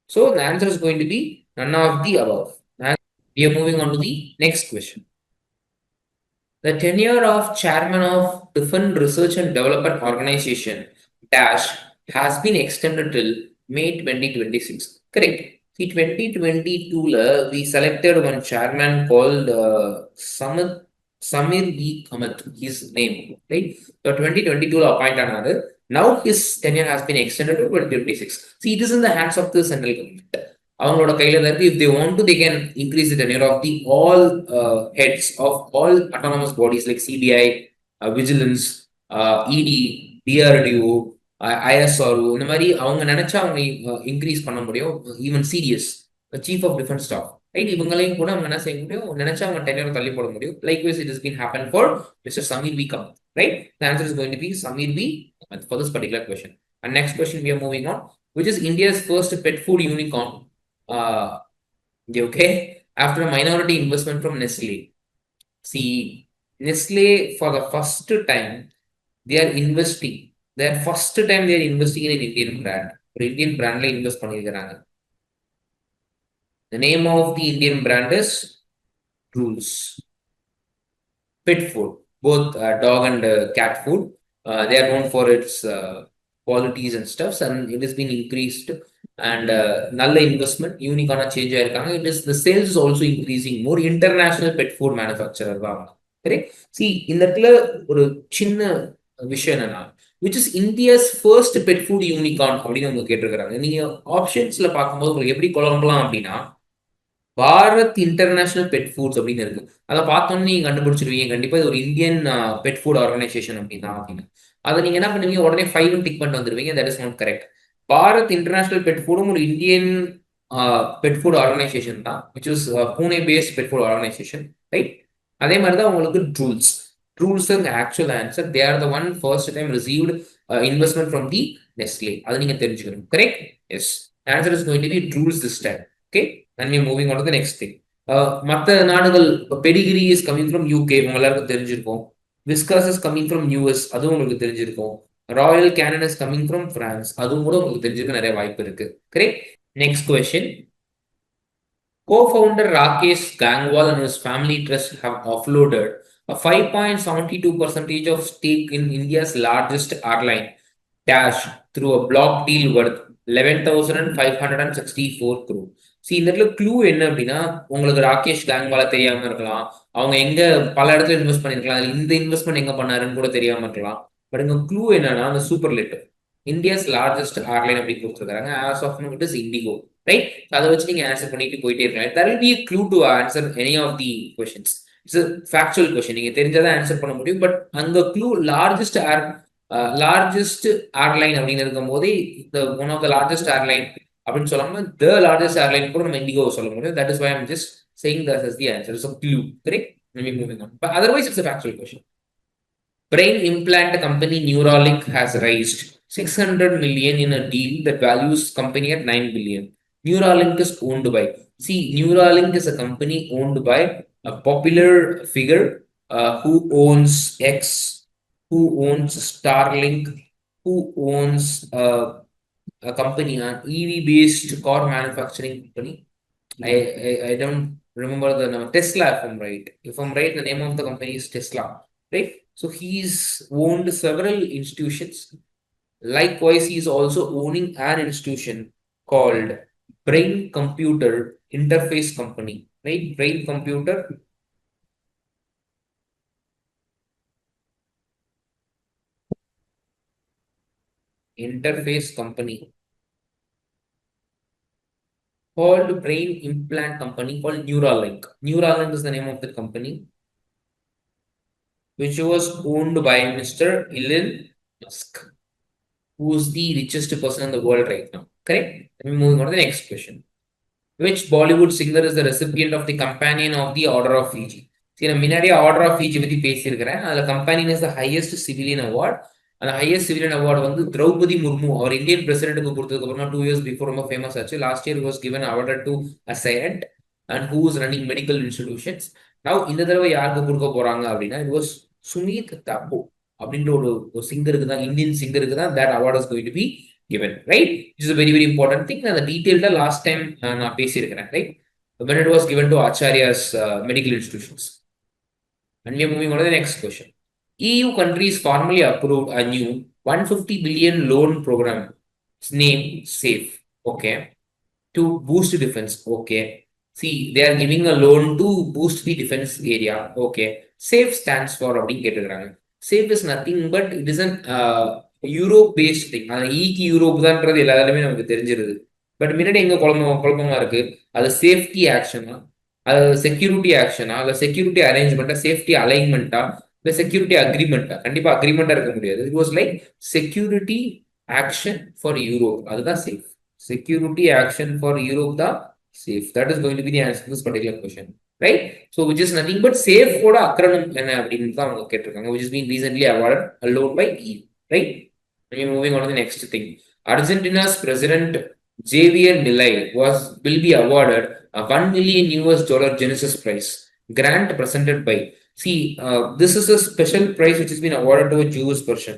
So the answer is going to be none of the above. And we are moving on to the next question. The tenure of chairman of Defense Research and Development Organization dash has been extended till May 2026. Correct. See, 2022 we selected one chairman called Samir V. Kamath, his name, right? So 2022 appoint another. Now his tenure has been extended to 2026. See, it is in the hands of the central government. அவங்களோட கையில தான் இருக்கு. If they want to, they can increase the tenure of the all heads of all autonomous bodies like CBI, Vigilance, ED, DRDO, ISRO. இந்த மாதிரி அவங்க நினைச்சா அவங்க increase பண்ண முடியும். Even CDS, chief of defence staff, right, இவங்களையும் கூட அவங்க என்ன செய்ய முடியும், நினைச்சா அவங்க டென்யூர் தள்ளி போட முடியும். Likewise it is been happen for mister Sameer we come, right. The answer is going to be Samir V for this particular question. And next question we are moving on, which is India's first pet food unicorn. Okay, after a minority investment from Nestle. See, Nestle for the first time they are investing. Their first time they are investing in an Indian brand. Or Indian brand la invest பண்ணிருக்காங்க. The name of the Indian brand is Rules. Pet food, both dog and cat food. They are known for its qualities and stuffs, and it has been increased. And நல்ல investment யூனிக்கான change ஆயிருக்காங்க. It is the sales is also increasing. More international bed food manufacturer தான். Correct. C, இந்த இடத்துல ஒரு சின்ன விஷயம் என்னன்னா, which is India's first bed food unicorn அப்படின்னு அவங்க கேட்டிருக்கிறாங்க. நீங்க ஆப்ஷன்ஸ்ல பார்க்கும்போது உங்களுக்கு எப்படி குழம்பலாம் அப்படின்னா, பாரத் இன்டர்நேஷனல் பெட் ஃபுட்ஸ் அப்படின்னு இருக்கு. அதை பார்த்தோன்னே நீங்க கண்டுபிடிச்சிருவீங்க கண்டிப்பா இது ஒரு இந்தியன் பெட் ஃபுட் ஆர்கனைசேஷன் அப்படின்னா அப்படின்னு. அதை நீங்க என்ன பண்ணுவீங்க, உடனே 5 டிக் பண்ணிட்டு வந்துருவீங்க. That is not correct. Bharat international pet ஃபுடும் ஒரு இந்தியன் பெட் ஃபுட் ஆர்கனைசேஷன் தான், which is Pune based pet food organisation, right. அதே மாதிரி தான் உங்களுக்கு Drools. Drools actual answer. They are the one first time received investment from the Nestle. அதை நீங்க தெரிஞ்சுக்கணும். Correct. Yes, answer is going to be Drools this time. Okay, and we are moving on to the next thing. மற்ற நாடுகள், Pedigree is coming from UK, உங்க எல்லாருக்கும் தெரிஞ்சிருக்கும். Viscose is coming from US, அதுவும் உங்களுக்கு தெரிஞ்சிருக்கும். Royal Canon is coming from France, அதுவும் கூட உங்களுக்கு தெரிஞ்சிருக்க நிறைய வாய்ப்பு இருக்கு. Correct. Next question. Co-founder Rakesh Gangwal and his family trust have offloaded a 5.72% of stake in India's largest airline, Dash, through a block deal worth 11,564 crore. See, இந்த இடத்துல clue என்ன அப்படின்னா, உங்களுக்கு ராகேஷ் கேங்வால தெரியாம இருக்கலாம், அவங்க எங்க பல இடத்துல இன்வெஸ்ட் பண்ணிருக்கலாம், இந்த இன்வெஸ்ட்மெண்ட் எங்க பண்ணாருன்னு கூட தெரியாம இருக்கலாம். பட் இங்க க்ளூ என்னன்னா, அந்த சூப்பர்லேட்டிவ் இந்தியாஸ் லார்ஜஸ்ட் ஏர்லைன் அப்படி கொடுத்துருக்காங்க. As of now it is IndiGo, right. அதை வச்சு நீங்க ஆன்சர் பண்ணிட்டு போயிட்டே இருக்கலாம். That will be a clue to answer any of the questions. It's a factual question. நீங்க தெரிஞ்சாதான் ஆன்சர் பண்ண முடியும். பட் அந்த க்ளூ லார்ஜஸ்ட் ஏர்லைன் அப்படின்னு இருக்கும் போதே இந்த one of the largest airline அப்படின்னு சொல்லாம த லார்ஜஸ்ட் ஏர்லைன் கூட நம்ம இண்டிகோ சொல்ல முடியும். That is why I'm just saying that is the answer. It's a clue, correct? Maybe moving on. But otherwise it's a factual question. Brain implant company Neuralink has raised 600 million in a deal that values company at 9 billion. Neuralink is owned by, see, Neuralink is a company owned by a popular figure who owns X, who owns Starlink, who owns a company, an EV based car manufacturing company. I don't remember the name. Tesla, if I'm right. If I'm right, the name of the company is Tesla, right? So he's owned several institutions. Likewise, he's also owning an institution called Brain Computer Interface Company, right? Brain Computer Interface Company called Brain Implant Company called Neuralink. Neuralink is the name of the company, which was owned by Mr. Elon Musk, who is the richest person in the world right now. Correct? Let me move on to the next question. Which Bollywood singer is the recipient of the Companion of the Order of Fiji? See, நான் முன்னாடியே order of Fiji பத்தி பேசியிருக்கிறேன். அதில் companion is the highest civilian award. அந்த highest civilian award வந்து திரௌபதி முர்மு, அவர் Indian பிரசிடென்ட்டுக்கு கொடுத்ததுக்கு அப்புறமா 2 years before ரொம்ப ஃபேமஸ் ஆச்சு. Last year was given awarded to a silent and who is running medical institutions. Now இந்த தடவை யாருக்கு கொடுக்க போறாங்க அப்படின்னா, இட் வாஸ் சுமீத் தப்போ அப்படின்ற ஒரு சிங்கருக்கு தான், இந்தியன் சிங்கருக்கு தான் that award is going to be given, right? Which is a very very important thing. நான் அந்த டீடைல்டா லாஸ்ட் டைம் நான் பேசியிருக்கிறேன், right? When it was given to Acharya's medical institutions. And we are moving on to the next question. EU countries formally approved a new 150 billion loan program. Its name SAFE, okay, to boost defense, okay. See, they are giving a loan to boost the defense area, okay. SAFE stands for அப்படின்னு கேட்டுக்கிறாங்க. SAFE is nothing but it is an Europe based thing. அந்த ஈக்கு Europe தான்ன்றது எல்லாருமே நமக்கு தெரிஞ்சிருது. But முன்னாடி எங்க குழப்பமா இருக்கு, அது சேஃப்டி ஆக்ஷனா, அது செக்யூரிட்டி ஆக்ஷனா, இல்ல செக்யூரிட்டி அரேஞ்ச்மெண்டா, சேஃப்டி அலைன்மெண்டா, இல்ல செக்யூரிட்டி அக்ரிமெண்டா? கண்டிப்பா அக்ரிமெண்டா இருக்க முடியாது. It was like security action for Europe, அதுதான் safe. Security action for Europe தான் safe. That is going to be the answer this particular question, right? So which is nothing but சேஃபோட acronym என்ன அப்படின்னு தான் அவங்க கேட்டிருக்காங்க, which is been recently awarded alone by E, right? Moving on to the next thing. Argentina's president Javier Milei will be awarded a $1 million Genesis Prize grant presented by. See, this is a special prize which has been awarded to a Jewish person.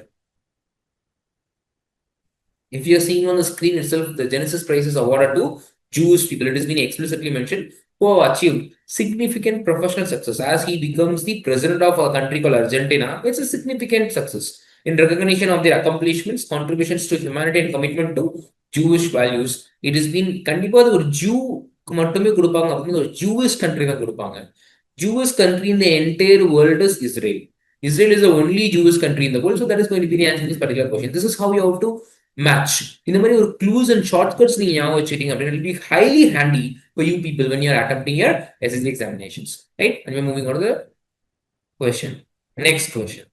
If you are seeing on the screen itself, the Genesis Prize is awarded to Jewish people. It has been explicitly mentioned who have achieved significant professional success. As he becomes the president of a country called Argentina, it's a significant success in recognition of their accomplishments, contributions to humanity, and commitment to Jewish values. It has been கண்டிப்பா அது ஒரு zoo மட்டுமே கொடுப்பாங்க அப்படின்னு ஒரு Jewish country தான் கொடுப்பாங்க. Jewish country in the entire world is Israel. Israel is the only Jewish country in the world, so that is going to be the answer to this particular question. This is how you have to match. இந்த மாதிரி ஒரு clues and shortcuts நீங்க ஞாபகம் வச்சுட்டீங்க அப்படின்னா it will be highly handy for you people when you are attempting your SSC examinations, right? And we're moving on to the question. Next question.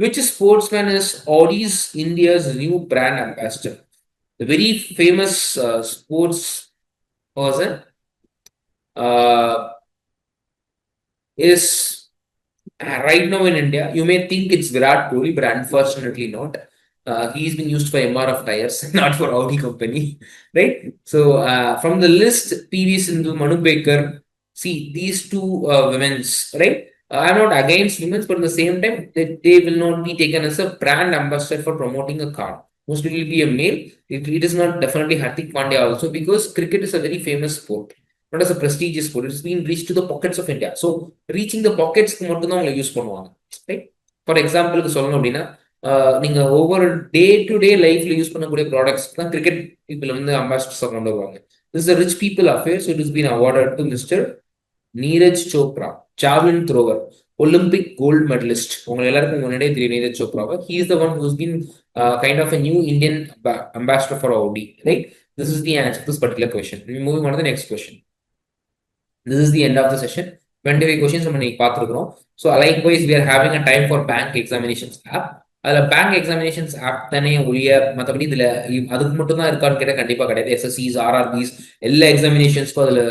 Which sportsman is Audi's India's new brand ambassador? The very famous sports person is right now in India. You may think it's Virat Kohli, but unfortunately not. He's been used for MRF tires, not for Audi company, right? So from the list, PV Sindhu, Manu Baker, see these two women's, right? I'm not against women's, but at the same time, they will not be taken as a brand ambassador for promoting a car. Mostly it will be a male. It is not definitely Hardik Pandya also, because cricket is a very famous sport. Not as a prestigious sport. It's been reached to the pockets of India. So reaching the pockets மட்டும் தான் அவங்க use பண்ணுவாங்க, right? For எக்ஸாம்பிளுக்கு சொல்லணும் அப்படின்னா, நீங்க ஒவ்வொரு day to day லைஃப்ல யூஸ் பண்ணக்கூடிய ப்ராடக்ட்ஸ் தான் கிரிக்கெட் பீப்புள் வந்து அம்பாசிடர்ஸாக கொண்டு வருவாங்க. This is rich people affair. So it is been awarded to Mister Neeraj Chopra, javelin thrower, Olympic gold medallist. உங்க எல்லாருக்கும் முன்னாடியே தெரியும் நீரஜ் சோப்ராவை. He is the one who's been kind of a new Indian ambassador for Audi, right? This is the answer to this particular question. We're moving on to the next question. This is the end of the session. 25 questions நம்ம இன்னைக்கு பார்த்துருக்கிறோம். So likewise we are having a time for bank examinations app. அதில் bank examinations app தானே ஒழிய மற்றபடி இதில் அதுக்கு மட்டும் தான் இருக்கான்னு கேட்டால் கண்டிப்பாக கிடையாது. எஸ்எஸ்சிஸ், ஆர்ஆர்பிஸ், எல்லா எக்ஸாமினேஷன்ஸ்க்கும் அதில்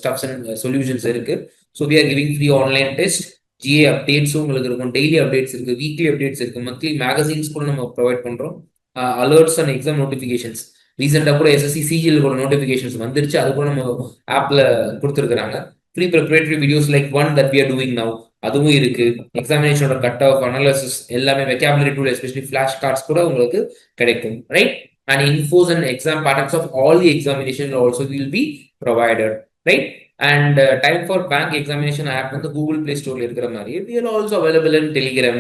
ஸ்டப்ஸ் அண்ட் சொல்யூஷன்ஸ் இருக்கு. So we are giving free online test, GA அப்டேட்ஸும் உங்களுக்கு இருக்கும், டெய்லி அப்டேட்ஸ் இருக்கு, வீக்லி அப்டேட்ஸ் இருக்கு, மந்த்லி மேகசின்ஸ் கூட நம்ம ப்ரொவைட் பண்றோம், அலர்ட்ஸ் அண்ட் எக்ஸாம் நோட்டிஃபிகேஷன்ஸ். ரீசெண்டாக கூட எஸ்எஸ்சி சிஜிஎல் கூட நோட்டிஃபிகேஷன்ஸ் வந்துருச்சு, அது கூட நம்ம ஆப்ல கொடுத்துருக்காங்க. Free preparatory videos like one that we are doing now, அதுவும் இருக்கு. எக்ஸாமினேஷனோட கட் ஆஃப் அனாலிசிஸ் எல்லாமே, vocabulary tool, especially flash cards கூட உங்களுக்கு கிடைக்கும், right? And infos and exam patterns of all the examination also will be provided, right? And time for bank examination app on the Google Play Store இருக்கிற மாதிரி we are also available in Telegram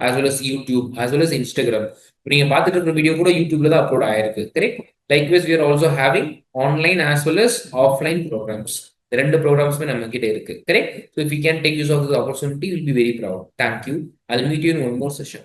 as well as YouTube as well as Instagram. நீங்க பார்த்துட்டு இருக்கிற video கூட யூடியூப்ல தான் upload ஆயிருக்கு, correct? Likewise we are also having online as well as offline programs. ரெண்டு ப்ரோக்ராம்ஸ்மே நம்ம கிட்ட இருக்கு, correct? So if you can take use of this opportunity, we'll be very proud. Thank you. I'll meet you in one more session.